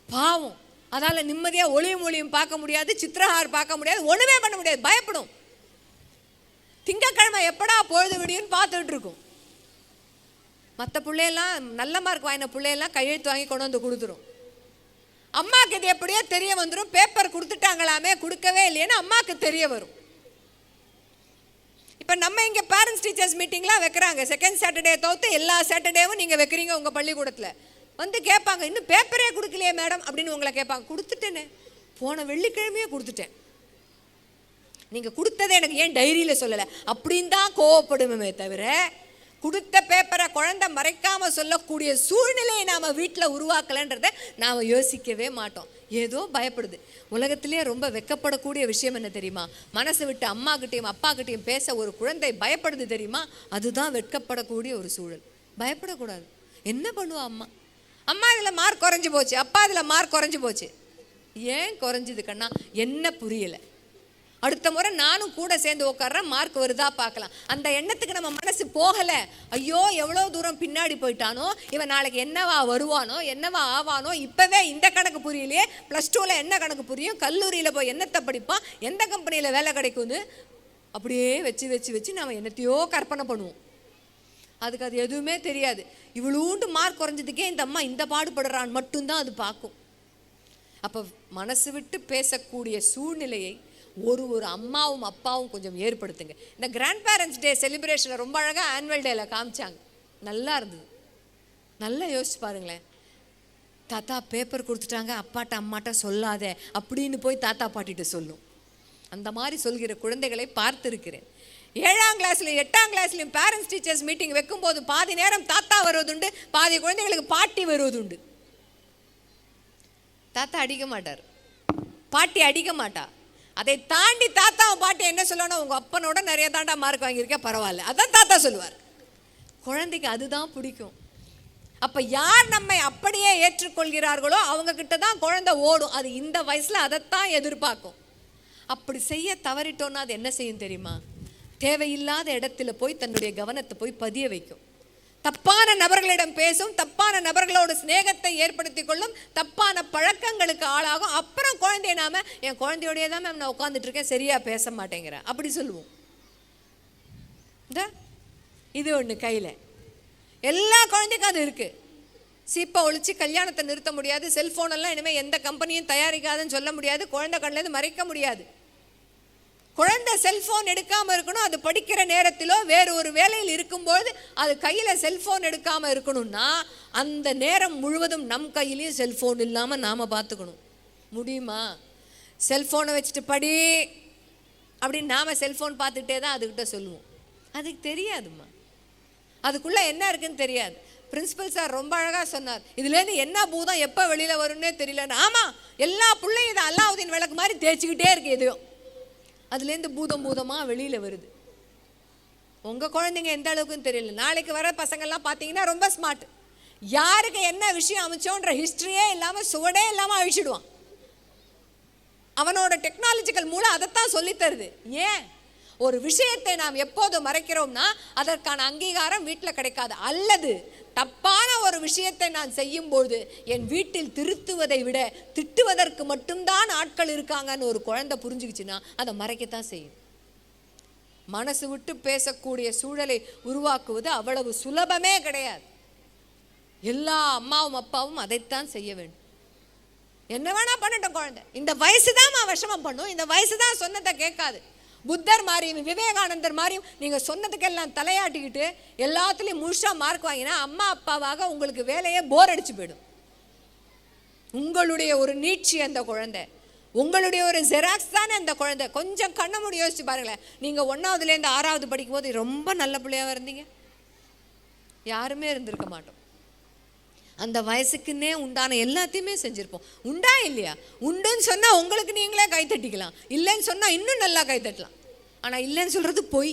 பாவம். அதால் நிம்மதியாக ஒளியும் ஒளியும் பார்க்க முடியாது, சித்திரஹார் பார்க்க முடியாது, ஒன்றுமே பண்ண முடியாது, பயப்படும். திங்கக்கிழமை எப்படா பொழுது விடியும்னு பார்த்துட்டு இருக்கும். மற்ற பிள்ளையெல்லாம் நல்ல மார்க் வாங்கின பிள்ளையெல்லாம் கையெழுத்து வாங்கி கொண்டு வந்து கொடுத்துரும். அம்மாவுக்கு இது எப்படியோ தெரிய வந்துடும், பேப்பர் கொடுத்துட்டாங்களாமே கொடுக்கவே இல்லைன்னு அம்மாவுக்கு தெரிய வரும். இப்போ நம்ம இங்கே பேரண்ட்ஸ் டீச்சர்ஸ் மீட்டிங்லாம் வைக்கிறாங்க. செகண்ட் சாட்டர்டே தவிர்த்து எல்லா சாட்டர்டேவும் நீங்கள் வைக்கிறீங்க உங்கள் பள்ளிக்கூடத்தில். வந்து கேட்பாங்க, இன்னும் பேப்பரே கொடுக்கலையே மேடம் அப்படின்னு உங்களை கேட்பாங்க. கொடுத்துட்டேனே, போன வெள்ளிக்கிழமையே கொடுத்துட்டேன், நீங்கள் கொடுத்ததை எனக்கு ஏன் டைரியில் சொல்லலை அப்படின்னு தான் கோவப்படுமே தவிர, கொடுத்த பேப்பரை குழந்தை மறைக்காமல் சொல்லக்கூடிய சூழ்நிலையை நாம் வீட்டில் உருவாக்கலைன்றதை நாம் யோசிக்கவே மாட்டோம். ஏதோ பயப்படுது. உலகத்திலேயே ரொம்ப வெக்கப்படக்கூடிய விஷயம் என்ன தெரியுமா? மனசு விட்டு அம்மாக்கிட்டையும் அப்பாக்கிட்டையும் பேச ஒரு குழந்தை பயப்படுது தெரியுமா? அதுதான் வெட்கப்படக்கூடிய ஒரு சூழல். பயப்படக்கூடாது. என்ன பண்ணுவா அம்மா? அம்மா இதில் மார்க் குறைஞ்சி போச்சு, அப்பா இதில் மார்க் குறைஞ்சி போச்சு. ஏன் குறைஞ்சிது கண்ணா? என்ன புரியலை. அடுத்த முறை நானும் கூட சேர்ந்து உட்கார்றேன், மார்க் வருதா பார்க்கலாம். அந்த எண்ணத்துக்கு நம்ம மனசு போகலை. ஐயோ எவ்வளோ தூரம் பின்னாடி போயிட்டானோ, இவன் நாளைக்கு என்னவா வருவானோ, என்னவா ஆவானோ, இப்போவே இந்த கணக்கு புரியலையே, +2ல் என்ன கணக்கு புரியும், கல்லூரியில் போய் என்னத்தை படிப்பான், எந்த கம்பெனியில் வேலை கிடைக்கும்னு அப்படியே வச்சு வச்சு வச்சு நம்ம என்னத்தையோ கற்பனை பண்ணுவோம். அதுக்கு அது எதுவுமே தெரியாது. இவ்வளோண்டு மார்க் குறைஞ்சதுக்கே இந்த அம்மா இந்த பாடுபடுறான்னு மட்டும்தான் அது பார்க்கும். அப்போ மனசு விட்டு பேசக்கூடிய சூழ்நிலையை ஒரு அம்மாவும் அப்பாவும் கொஞ்சம் ஏற்படுத்துங்க. இந்த கிராண்ட் பேரண்ட்ஸ் டே செலிப்ரேஷனை ரொம்ப அழகாக ஆனுவல் டேல காமிச்சாங்க. நல்லா இருந்தது. நல்லா யோசிச்சு பாருங்களேன். தாத்தா பேப்பர் கொடுத்துட்டாங்க, அப்பாட்ட அம்மாட்ட சொல்லாத அப்படின்னு போய் தாத்தா பாட்டிகிட்ட சொல்லும். அந்த மாதிரி சொல்கிற குழந்தைகளை பார்த்துருக்கிறேன். 7ஆம் கிளாஸ்லையும் 8ஆம் கிளாஸ்லையும் பேரண்ட்ஸ் டீச்சர்ஸ் மீட்டிங் வைக்கும்போது பாதி நேரம் தாத்தா வருவதுண்டு, பாதி குழந்தைகளுக்கு பாட்டி வருவதுண்டு. தாத்தா அடிக்க மாட்டார், பாட்டி அடிக்க மாட்டா. அதை தாண்டி தாத்தாவும் பாட்டி என்ன சொல்லணும், உங்கள் அப்பனோட நிறைய தாண்டா மார்க் வாங்கியிருக்கேன் பரவாயில்ல, அதான் தாத்தா சொல்லுவார். குழந்தைக்கு அதுதான் பிடிக்கும். அப்போ யார் நம்மை அப்படியே ஏற்றுக்கொள்கிறார்களோ அவங்க கிட்ட தான் குழந்தை ஓடும். அது இந்த வயசில் அதைத்தான் எதிர்பார்க்கும். அப்படி செய்ய தவறிட்டோன்னா அது என்ன செய்யும் தெரியுமா? தேவையில்லாத இடத்துல போய் தன்னுடைய கவனத்தை போய் பதிய வைக்கும். தப்பான நபர்களிடம் பேசும், தப்பான நபர்களோட ஸ்நேகத்தை ஏற்படுத்தி கொள்ளும், தப்பான பழக்கங்களுக்கு ஆளாகும். அப்புறம் குழந்தைய நாம என் குழந்தையோடைய தான் மேம் நான் உட்காந்துட்டு இருக்கேன், சரியா பேச மாட்டேங்கிறேன் அப்படி சொல்லுவோம். இது ஒன்று கையில் எல்லா குழந்தைக்கும் அது இருக்கு. சீப்பை ஒழிச்சு கல்யாணத்தை நிறுத்த முடியாது. செல்ஃபோன் எல்லாம் இனிமேல் எந்த கம்பெனியும் தயாரிக்காதுன்னு சொல்ல முடியாது. குழந்தை கண்ணிலேருந்து மறைக்க முடியாது. குழந்தை செல்ஃபோன் எடுக்காமல் இருக்கணும். அது படிக்கிற நேரத்திலோ வேறு ஒரு வேலையில் இருக்கும்போது அது கையில் செல்ஃபோன் எடுக்காமல் இருக்கணும்னா அந்த நேரம் முழுவதும் நம் கையிலையும் செல்ஃபோன் இல்லாமல் நாம் பார்த்துக்கணும். முடியுமா? செல்ஃபோனை வச்சுட்டு படி அப்படின்னு நாம் செல்ஃபோன் பார்த்துட்டே தான் அதுக்கிட்ட சொல்லுவோம். அதுக்கு தெரியாதும்மா, அதுக்குள்ளே என்ன இருக்குன்னு தெரியாது. பிரின்சிபல் சார் ரொம்ப அழகாக சொன்னார், இதுலேருந்து என்ன பூதம் எப்போ வெளியில் வரும்னே தெரியலன்னு. ஆமாம், எல்லா பிள்ளையும் இதை அல்லாவுதீன் விளக்கு மாதிரி தேய்ச்சிக்கிட்டே இருக்கு. எதையும் அதுலேருந்து பூதமாக வெளியில் வருது. உங்கள் குழந்தைங்க எந்த அளவுக்குன்னு தெரியல. நாளைக்கு வர பசங்கள்லாம் பார்த்தீங்கன்னா ரொம்ப ஸ்மார்ட். யாருக்கு என்ன விஷயம் அமைச்சோன்ற ஹிஸ்ட்ரியே இல்லாமல் சுவடே இல்லாமல் அழிச்சிடுவான். அவனோட டெக்னாலஜிக்கல் மூலம் அதைத்தான் சொல்லித்தருது. ஏன்? ஒரு விஷயத்தை நாம் எப்போது மறைக்கிறோம்னா அதற்கான அங்கீகாரம் வீட்டில் கிடைக்காது. அல்லது தப்பான ஒரு விஷயத்தை நான் செய்யும்போது என் வீட்டில் திருத்துவதை விட திட்டுவதற்கு மட்டும்தான் ஆட்கள் இருக்காங்கன்னு ஒரு குழந்தை புரிஞ்சுக்கிச்சுன்னா அதை மறைக்கத்தான் செய்யும். மனசு விட்டு பேசக்கூடிய சூழலை உருவாக்குவது அவ்வளவு சுலபமே கிடையாது. எல்லா அம்மாவும் அப்பாவும் அதைத்தான் செய்ய வேண்டும். என்ன வேணா பண்ணட்டும் குழந்தை, இந்த வயசு தான் விஷமம் பண்ணும், இந்த வயசு தான் சொன்னதை கேட்காது. புத்தர் மாதிரியும் விவேகானந்தர் மாதிரியும் நீங்கள் சொன்னதுக்கெல்லாம் தலையாட்டிக்கிட்டு எல்லாத்துலேயும் முழுசாக மார்க் வாங்கினா அம்மா அப்பாவாக உங்களுக்கு வேலையே போர் அடிச்சு போயிடும். உங்களுடைய ஒரு நீட்சி அந்த குழந்தை, உங்களுடைய ஒரு ஜெராக்ஸ் தானே அந்த குழந்தை. கொஞ்சம் கண்ண மூடி யோசிச்சு பாருங்களேன். நீங்கள் 1ஆவதுலேருந்து 6ஆவது படிக்கும்போது ரொம்ப நல்ல பிள்ளையாக இருந்தீங்க, யாருமே இருந்திருக்க மாட்டோம். அந்த வயசுக்குன்னே உண்டான எல்லாத்தையுமே செஞ்சுருப்போம். உண்டா இல்லையா? உண்டுன்னு சொன்னால் உங்களுக்கு நீங்களே கைத்தட்டிக்கலாம், இல்லைன்னு சொன்னால் இன்னும் நல்லா கைத்தட்டலாம். ஆனால் இல்லைன்னு சொல்கிறது பொய்.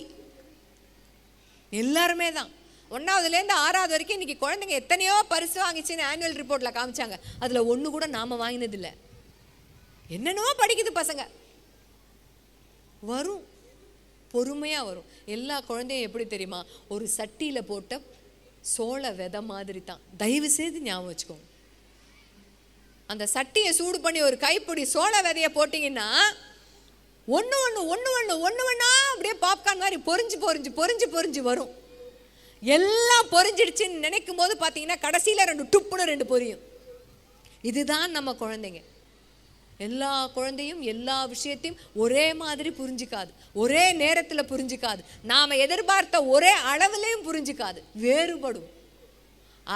எல்லாருமே தான் 1ஆவதுலேருந்து 6ஆவது வரைக்கும் இன்றைக்கி குழந்தைங்க எத்தனையோ பரிசு வாங்கிச்சுன்னு ஆனுவல் ரிப்போர்ட்டில் காமிச்சாங்க. அதில் ஒன்று கூட நாம் வாங்கினதில்லை. என்னென்னவோ படிக்குது பசங்க. வரும், பொறுமையாக வரும். எல்லா குழந்தையும் எப்படி தெரியுமா? ஒரு சட்டியில் போட்ட சோள விதை மாதிரி தான். தயவு செய்து ஞாபகம் வச்சுக்கோங்க. அந்த சட்டியை சூடு பண்ணி ஒரு கைப்பிடி சோள விதையை போட்டிங்கன்னா ஒன்று அப்படியே பாப்கார்ன் மாதிரி பொறிஞ்சு வரும். எல்லாம் பொறிஞ்சிடுச்சுன்னு நினைக்கும் போது பார்த்தீங்கன்னா கடைசியில் 2 டுப்புன்னு 2 பொரியும். இதுதான் நம்ம குழந்தைங்க. எல்லா குழந்தையும் எல்லா விஷயத்தையும் ஒரே மாதிரி புரிஞ்சிக்காது, ஒரே நேரத்தில் புரிஞ்சிக்காது, நாம் எதிர்பார்த்த ஒரே அளவுலையும் புரிஞ்சிக்காது, வேறுபடும்.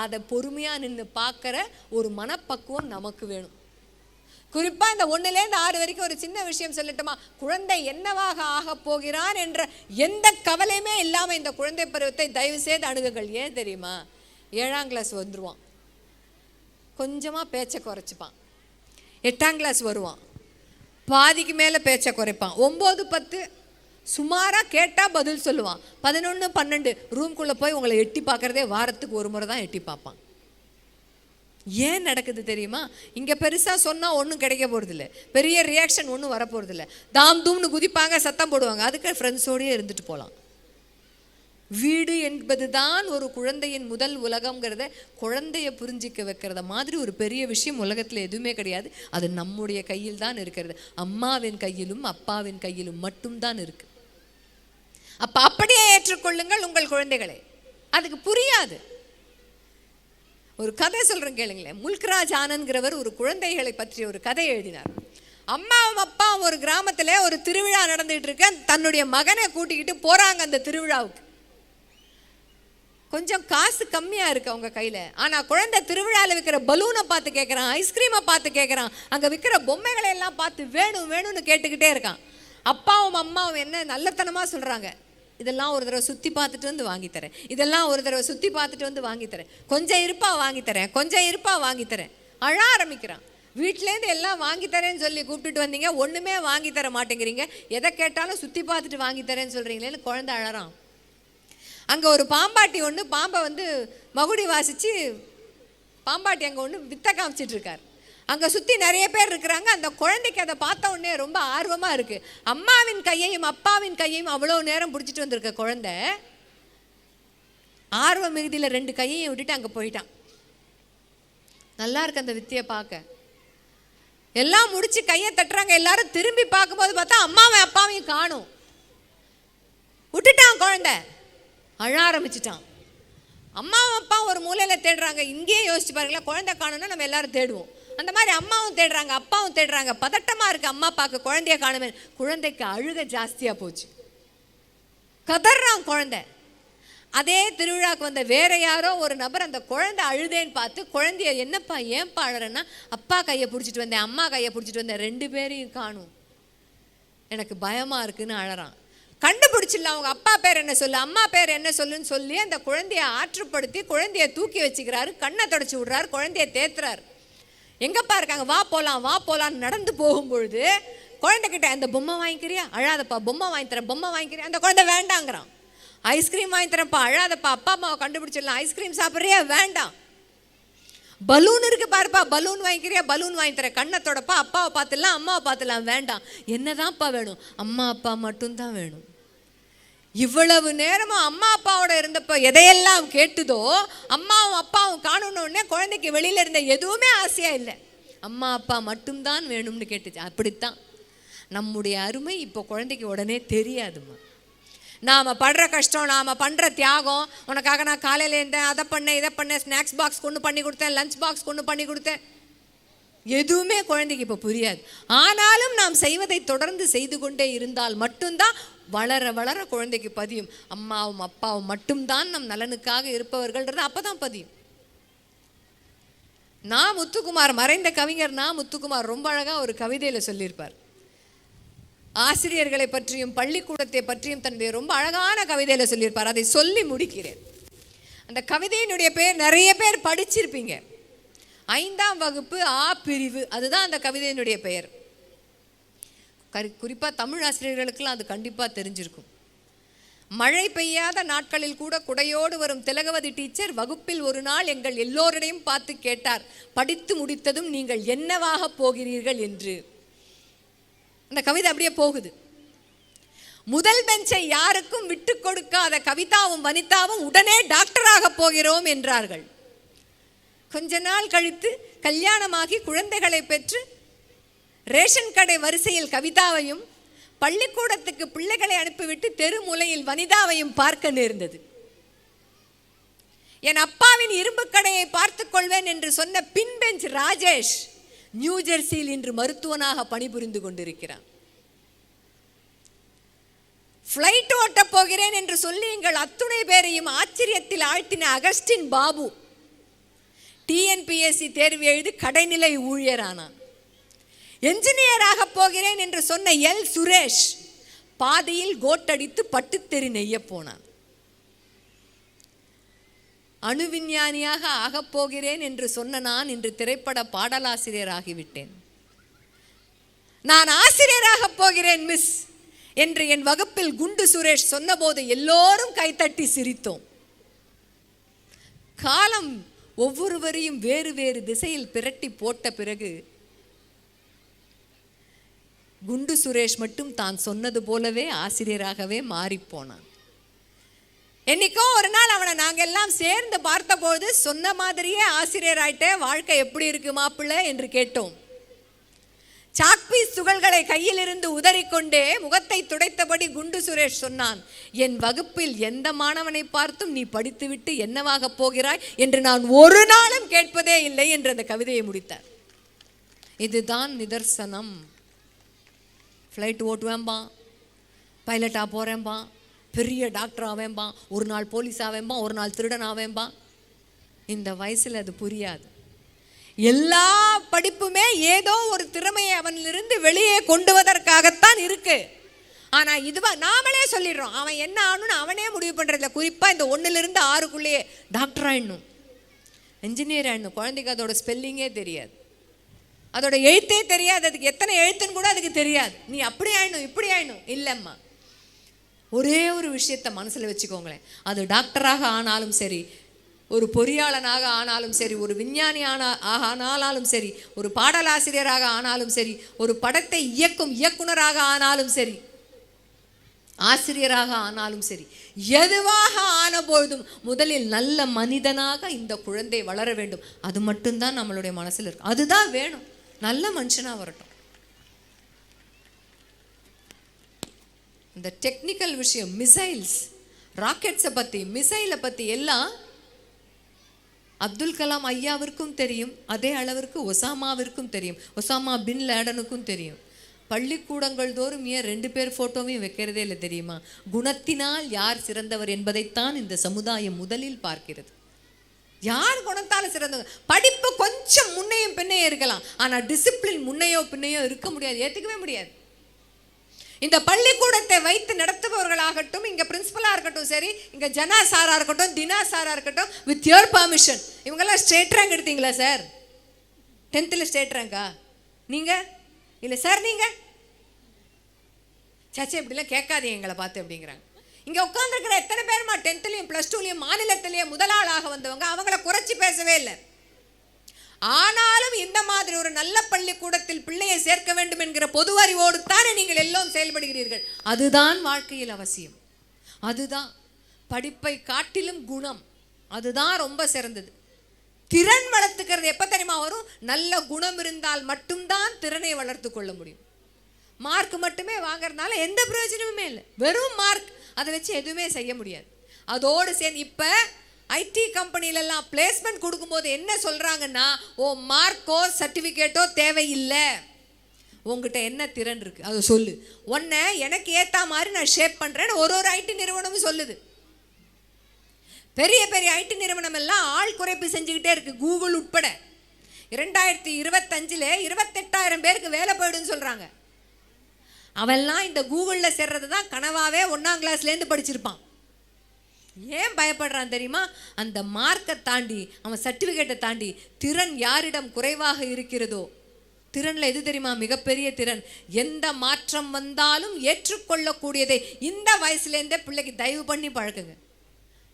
அதை பொறுமையாக நின்று பார்க்குற ஒரு மனப்பக்குவம் நமக்கு வேணும். குறிப்பாக இந்த 1லேருந்து 6 வரைக்கும் ஒரு சின்ன விஷயம் சொல்லட்டுமா? குழந்தை என்னவாக ஆக போகிறான் என்ற எந்த கவலையுமே இல்லாமல் இந்த குழந்தை பருவத்தை தயவு செய்து அணுகுங்கள். ஏன் தெரியுமா? 7ஆம் கிளாஸ் வந்துடுவான், கொஞ்சமாக பேச்சை குறைச்சிப்பான். 8ஆம் கிளாஸ் வருவான், பாதிக்கு மேலே பேச்சை குறைப்பான். 9, 10 சுமாராக கேட்டால் பதில் சொல்லுவான். 11, 12 ரூம்குள்ளே போய் உங்களை எட்டி பார்க்குறதே வாரத்துக்கு ஒரு முறை தான் எட்டி பார்ப்பான். ஏன் நடக்குது தெரியுமா? இங்கே பெருசாக சொன்னால் ஒன்றும் கிடைக்க போகிறதில்ல, பெரிய ரியாக்ஷன் ஒன்றும் வரப்போகிறதில்ல. தாம் தூம்னு குதிப்பாங்க, சத்தம் போடுவாங்க, அதுக்கு ஃப்ரெண்ட்ஸோடையே இருந்துட்டு போகலாம். வீடு என்பது தான் ஒரு குழந்தையின் முதல் உலகம்ங்கிறத குழந்தைய புரிஞ்சிக்க வைக்கிறத மாதிரி ஒரு பெரிய விஷயம் உலகத்தில் எதுவுமே கிடையாது. அது நம்முடைய கையில் தான் இருக்கிறது. அம்மாவின் கையிலும் அப்பாவின் கையிலும் மட்டும்தான் இருக்கு. அப்போ அப்படியே ஏற்றுக்கொள்ளுங்கள் உங்கள் குழந்தைகளை. அதுக்கு புரியாது. ஒரு கதை சொல்கிறேன் கேளுங்களேன். முல்க்ராஜ் ஆனந்த்ங்கிறவர் ஒரு குழந்தைகளை பற்றி ஒரு கதை எழுதினார். அம்மாவும் அப்பாவும் ஒரு கிராமத்தில் ஒரு திருவிழா நடந்துகிட்டு இருக்க தன்னுடைய மகனை கூட்டிக்கிட்டு போகிறாங்க அந்த திருவிழாவுக்கு. கொஞ்சம் காசு கம்மியாக இருக்குது அவங்க கையில். ஆனால் குழந்தை திருவிழாவில் விற்கிற பலூனை பார்த்து கேட்குறான், ஐஸ்கிரீமை பார்த்து கேட்குறான், அங்கே விற்கிற பொம்மைகளை எல்லாம் பார்த்து வேணும் வேணும்னு கேட்டுக்கிட்டே இருக்கான். அப்பாவும் அம்மாவும் என்ன நல்லத்தனமாக சொல்கிறாங்க, இதெல்லாம் ஒரு தடவை சுற்றி பார்த்துட்டு வந்து வாங்கித்தரேன், இதெல்லாம் ஒரு தடவை சுற்றி பார்த்துட்டு வந்து வாங்கித்தரேன், கொஞ்சம் இருப்பா வாங்கித்தரேன், கொஞ்சம் இருப்பா வாங்கித்தரேன். அழ ஆரம்பிக்கிறான். வீட்டிலேருந்து எல்லாம் வாங்கித்தரேன்னு சொல்லி கூப்பிட்டுட்டு வந்தீங்க, ஒன்றுமே வாங்கித்தர மாட்டேங்கிறீங்க, எதை கேட்டாலும் சுற்றி பார்த்துட்டு வாங்கித்தரேன்னு சொல்கிறீங்களேன்னு குழந்தை அழறான். அங்கே ஒரு பாம்பாட்டி ஒன்று பாம்பை மகுடி வாசித்து பாம்பாட்டி அங்கே ஒன்று வித்த காமிச்சிட்டு இருக்கார். அங்கே சுற்றி நிறைய பேர் இருக்கிறாங்க. அந்த குழந்தைக்கு அதை பார்த்த உடனே ரொம்ப ஆர்வமாக இருக்குது. அம்மாவின் கையையும் அப்பாவின் கையையும் அவ்வளோ நேரம் பிடிச்சிட்டு வந்திருக்க குழந்தை ஆர்வ மிகுதியில் 2 கையையும் விட்டுட்டு அங்கே போயிட்டான். நல்லா இருக்கு அந்த வித்தியை பார்க்க. எல்லாம் முடிச்சு கையை தட்டுறாங்க. எல்லாரும் திரும்பி பார்க்கும்போது பார்த்தா அம்மாவும் அப்பாவையும் காணும். விட்டுட்டான் குழந்தை, அழ ஆரம்பிச்சிட்டான். அம்மாவும் அப்பா ஒரு மூலையில் தேடுறாங்க. இங்கேயே யோசிச்சு பாருங்களேன், குழந்தை காணும்னா நம்ம எல்லாரும் தேடுவோம். அந்த மாதிரி அம்மாவும் தேடுறாங்க, அப்பாவும் தேடுறாங்க. பதட்டமாக இருக்குது அம்மா அப்பாவுக்கு, குழந்தைய காணுமே. குழந்தைக்கு அழுக ஜாஸ்தியாக போச்சு, கதறான் குழந்தை. அதே திருவிழாவுக்கு வந்த வேற யாரோ ஒரு நபர் அந்த குழந்தை அழுதேன்னு பார்த்து குழந்தைய, என்னப்பா ஏன்பா அழறன்னா, அப்பா கையை பிடிச்சிட்டு வந்தேன், அம்மா கையை பிடிச்சிட்டு வந்தேன், 2 பேரையும் காணும், எனக்கு பயமாக இருக்குன்னு அழறான். கண்டுபிடிச்சிடலாம் அவங்க அப்பா பேர் என்ன சொல்லு, அம்மா பேர் என்ன சொல்லுன்னு சொல்லி அந்த குழந்தைய ஆற்றுப்படுத்தி குழந்தைய தூக்கி வச்சுக்கிறாரு, கண்ணை தொடச்சி விடுறாரு, குழந்தைய தேத்துறாரு. எங்கப்பா இருக்காங்க, வா போகலாம் வா போகலான்னு நடந்து போகும்பொழுது குழந்தைகிட்ட, அந்த பொம்மை வாங்கிக்கிறியா, அழாதப்பா, பொம்மை வாங்கி தரேன், பொம்மை வாங்கிக்கிறியா. அந்த குழந்தை வேண்டாங்கிறான். ஐஸ்கிரீம் வாங்கி தரேன்ப்பா, அழாதப்பா, அப்பா அம்மாவை கண்டுபிடிச்சிடலாம், ஐஸ்கிரீம் சாப்பிட்றியா, வேண்டாம். பலூன் இருக்கு பாருப்பா, பலூன் வாங்கிக்கிறியா, பலூன் வாங்கி தரேன், கண்ணை தொடப்பா, அப்பாவை பார்த்துடலாம் அம்மாவை பார்த்துடலாம், வேண்டாம். என்னதான்ப்பா வேணும், அம்மா அப்பா மட்டும்தான் வேணும். இவ்வளவு நேரமும் அம்மா அப்பாவோட இருந்தப்போ எதையெல்லாம் கேட்டுதோ, அம்மாவும் அப்பாவும் காணணுன்னே குழந்தைக்கு வெளியில இருந்த எதுவுமே ஆசையா இல்லை, அம்மா அப்பா மட்டும்தான் வேணும்னு கேட்டுச்சு. அப்படித்தான் நம்முடைய அருமை இப்போ குழந்தைக்கு உடனே தெரியாதுமா. நாம் படுற கஷ்டம், நாம் பண்ணுற தியாகம், உனக்காக நான் காலையில் இருந்தேன், அதை பண்ணேன் இதை பண்ணேன், ஸ்நாக்ஸ் பாக்ஸ் கொண்டு பண்ணி கொடுத்தேன், லஞ்ச் பாக்ஸ் கொண்டு பண்ணி கொடுத்தேன், எதுவுமே குழந்தைக்கு இப்போ புரியாது. ஆனாலும் நாம் செய்வதை தொடர்ந்து செய்து கொண்டே இருந்தால் மட்டும்தான் வளர வளர குழந்தைக்கு பதியும், அம்மாவும் அப்பாவும் மட்டும்தான் நம் நலனுக்காக இருப்பவர்கள்ன்றது அப்போ தான் பதியும். நான் முத்துக்குமார், மறைந்த கவிஞர் நான் முத்துக்குமார் ரொம்ப அழகாக ஒரு கவிதையில் சொல்லியிருப்பார். ஆசிரியர்களை பற்றியும் பள்ளிக்கூடத்தை பற்றியும் தன்னுடைய ரொம்ப அழகான கவிதையில் சொல்லியிருப்பார். அதை சொல்லி முடிக்கிறேன். அந்த கவிதையினுடைய பேர் நிறைய பேர் படிச்சிருப்பீங்க, 5ஆம் வகுப்பு ஆ பிரிவு, அதுதான் அந்த கவிதையினுடைய பெயர். குறிப்பாக தமிழ் ஆசிரியர்களுக்கெல்லாம் அது கண்டிப்பாக தெரிஞ்சிருக்கும். மழை பெய்யாத நாட்களில் கூட குடையோடு வரும் திலகவதி டீச்சர் வகுப்பில் ஒரு நாள் எங்கள் எல்லோரிடையும் பார்த்து கேட்டார், படித்து முடித்ததும் நீங்கள் என்னவாக போகிறீர்கள் என்று. அந்த கவிதை அப்படியே போகுது. முதல் பெஞ்சை யாருக்கும் விட்டு கொடுக்காத கவிதாவும் வனிதாவும் உடனே டாக்டராக போகிறோம் என்றார்கள். கொஞ்ச நாள் கழித்து கல்யாணமாகி குழந்தைகளை பெற்று ரேஷன் கடை வரிசையில் கவிதாவையும், பள்ளிக்கூடத்துக்கு பிள்ளைகளை அனுப்பிவிட்டு தெருமுலையில் வனிதாவையும் பார்க்க நேர்ந்தது. என் அப்பாவின் இரும்பு கடையை பார்த்துக் கொள்வேன் என்று சொன்ன பின்பெஞ்ச் ராஜேஷ் நியூ ஜெர்சியில் இன்று மருத்துவனாக பணிபுரிந்து கொண்டிருக்கிறான். ஃப்ளைட் ஓட்டப் போகிறேன் என்று சொல்லி எங்கள் அத்துணை பேரையும் ஆச்சரியத்தில் ஆழ்த்தின அகஸ்டின் பாபு டிஎன்பிஎஸ்சி தேர்வு எழுதி கடைநிலை ஊழியரானான். என்ஜினியராக போகிறேன் என்று சொன்ன எல் சுரேஷ் பாதையில் கோட்டடித்து பட்டுத்தெறி நெய்ய போனான். அணு விஞ்ஞானியாக ஆகப்போகிறேன் என்று சொன்ன நான் இன்று திரைப்பட பாடலாசிரியராகிவிட்டேன். நான் ஆசிரியராக போகிறேன் மிஸ் என்று என் வகுப்பில் குண்டு சுரேஷ் சொன்னபோது எல்லோரும் கைத்தட்டி சிரித்தோம். காலம் ஒவ்வொருவரையும் வேறு வேறு திசையில் பிரட்டி போட்ட பிறகு குண்டு சுரேஷ் மட்டும் தான் சொன்னது போலவே ஆசிரியராகவே மாறிப்போனான். என்னைக்கோ ஒரு நாள் அவனை நாங்கள் எல்லாம் சேர்ந்து பார்த்தபோது சொன்ன மாதிரியே ஆசிரியர் ஆயிட்டே, வாழ்க்கை எப்படி இருக்கு மாப்பிள்ளை என்று கேட்டோம். சாக்பீஸ் துகள்களை கையில் இருந்து உதறிக்கொண்டே முகத்தை துடைத்தபடி குண்டு சுரேஷ் சொன்னான், என் வகுப்பில் எந்த மாணவனை பார்த்தும் நீ படித்துவிட்டு என்னவாக போகிறாய் என்று நான் ஒரு நாளும் கேட்பதே இல்லை என்று அந்த கவிதையை முடித்தார். இதுதான் நிதர்சனம். ஃப்ளைட் ஓட்டுவேன்பான், பைலட்டாக போகிறேன்பான், பெரிய டாக்டர் ஆவேன்பான், ஒரு நாள் போலீஸ் ஆவேன்பான், ஒரு நாள் திருடன் ஆவேன்பான். இந்த வயசில் அது புரியாது. எல்லா படிப்புமே ஏதோ ஒரு திறமையை அவனிலிருந்து வெளியே கொண்டுவதற்காகத்தான் இருக்கு. ஆனால் இதுவா நாமளே சொல்லிடுறோம், அவன் என்ன ஆகணும்னு அவனே முடிவு பண்ணுறதில்ல. குறிப்பாக இந்த 1லிருந்து 6க்குள்ளேயே டாக்டர் ஆயிடணும், என்ஜினியர் ஆயிடணும். குழந்தைக்கு அதோட ஸ்பெல்லிங்கே தெரியாது, அதோட எழுத்தே தெரியாது, அதுக்கு எத்தனை எழுத்துன்னு கூட அதுக்கு தெரியாது. நீ அப்படி ஆயிடணும் இப்படி ஆயிடணும் இல்லைம்மா. ஒரே ஒரு விஷயத்தை மனசில் வச்சுக்கோங்களேன், அது டாக்டராக ஆனாலும் சரி, ஒரு பொறியாளனாக ஆனாலும் சரி, ஒரு விஞ்ஞானி ஆனாலும் சரி, ஒரு பாடலாசிரியராக ஆனாலும் சரி, ஒரு படத்தை இயக்கும் இயக்குனராக ஆனாலும் சரி, ஆசிரியராக ஆனாலும் சரி, எதுவாக ஆன பொழுதும் முதலில் நல்ல மனிதனாக இந்த குழந்தை வளர வேண்டும். அது மட்டும்தான் நம்மளுடைய மனசில் இருக்கு. அதுதான் வேணும், நல்ல மனுஷனாக வரட்டும். இந்த டெக்னிக்கல் விஷயம், மிசைல்ஸ், ராக்கெட்ஸை பற்றி, மிசைலை பற்றி எல்லாம் அப்துல் கலாம் ஐயாவிற்கும் தெரியும், அதே அளவிற்கு ஒசாமாவிற்கும் தெரியும், ஒசாமா பின் லேடனுக்கும் தெரியும். பள்ளிக்கூடங்கள் தோறும் ஏன் 2 பேர் ஃபோட்டோவையும் வைக்கிறதே இல்லை தெரியுமா? குணத்தினால் யார் சிறந்தவர் என்பதைத்தான் இந்த சமுதாயம் முதலில் பார்க்கிறது. யார் குணத்தால் சிறந்தவர்? படிப்பு கொஞ்சம் முன்னையும் பின்னையும் இருக்கலாம், ஆனால் டிசிப்ளின் முன்னையோ பின்னையோ இருக்க முடியாது, ஏற்றுக்கவே முடியாது. இந்த பள்ளிக்கூடத்தை வைத்து நடத்துபவர்களாகட்டும், இங்கே பிரின்சிபலாக இருக்கட்டும், சரி இங்கே ஜனா சாரா இருக்கட்டும், தினா சாரா இருக்கட்டும், வித் யோர் பர்மிஷன், இவங்கெல்லாம் ஸ்டேட் ரேங்க் எடுத்தீங்களா சார்? 10th ஸ்டேட் ரேங்கா நீங்கள்? இல்லை சார் நீங்கள் சச்சே இப்படிலாம் கேட்காதீங்க எங்களை பார்த்து அப்படிங்கிறாங்க. இங்கே உட்காந்துருக்கிற எத்தனை பேருமா 10th +2 மாநிலத்திலேயே முதலாளாக வந்தவங்க, அவங்கள குறைச்சி பேசவே இல்லை. ஆனாலும் இந்த மாதிரி ஒரு நல்ல பள்ளிக்கூடத்தில் பிள்ளையை சேர்க்க வேண்டும் என்கிற பொது அறிவோடு தானே நீங்கள் எல்லோரும் செயல்படுகிறீர்கள். அதுதான் வாழ்க்கையில் அவசியம். அதுதான் படிப்பை காட்டிலும் குணம், அதுதான் ரொம்ப சிறந்தது. திறன் வளர்த்துக்கிறது எப்போ தெரியுமா வரும்? நல்ல குணம் இருந்தால் மட்டும்தான் திறனை வளர்த்து கொள்ள முடியும். மார்க் மட்டுமே வாங்கறதுனால எந்த பிரயோஜனமுமே இல்லை. வெறும் மார்க், அதை வச்சு எதுவுமே செய்ய முடியாது. அதோடு சேர்ந்து இப்போ ஐடி கம்பெனிலெல்லாம் பிளேஸ்மெண்ட் கொடுக்கும்போது என்ன சொல்கிறாங்கன்னா, ஓ மார்க்கோ சர்டிஃபிகேட்டோ தேவையில்லை, உங்ககிட்ட என்ன திறன் இருக்குது அதை சொல்லு, ஒன்றை எனக்கு ஏற்ற மாதிரி நான் ஷேப் பண்ணுறேன்னு ஒரு ஐடி நிறுவனமும் சொல்லுது. பெரிய பெரிய ஐடி நிறுவனம் எல்லாம் ஆள் குறைப்பு செஞ்சுக்கிட்டே இருக்குது, கூகுள் உட்பட. 2025 28,000 பேருக்கு வேலை போயிடுன்னு சொல்கிறாங்க. அவெல்லாம் இந்த கூகுளில் சேர்றது தான் கனவாவே 1ஆம் கிளாஸ்லேருந்து படிச்சிருப்பான். ஏன் பயப்படுறான் தெரியுமா? அந்த மார்க்கை தாண்டி, அவன் சர்டிஃபிகேட்டை தாண்டி திறன் யாரிடம் குறைவாக இருக்கிறதோ, திறனில் எது தெரியுமா மிகப்பெரிய திறன்? எந்த மாற்றம் வந்தாலும் ஏற்றுக்கொள்ளக்கூடியதை இந்த வயசுலேருந்தே பிள்ளைக்கு தயவு பண்ணி பழக்குங்க.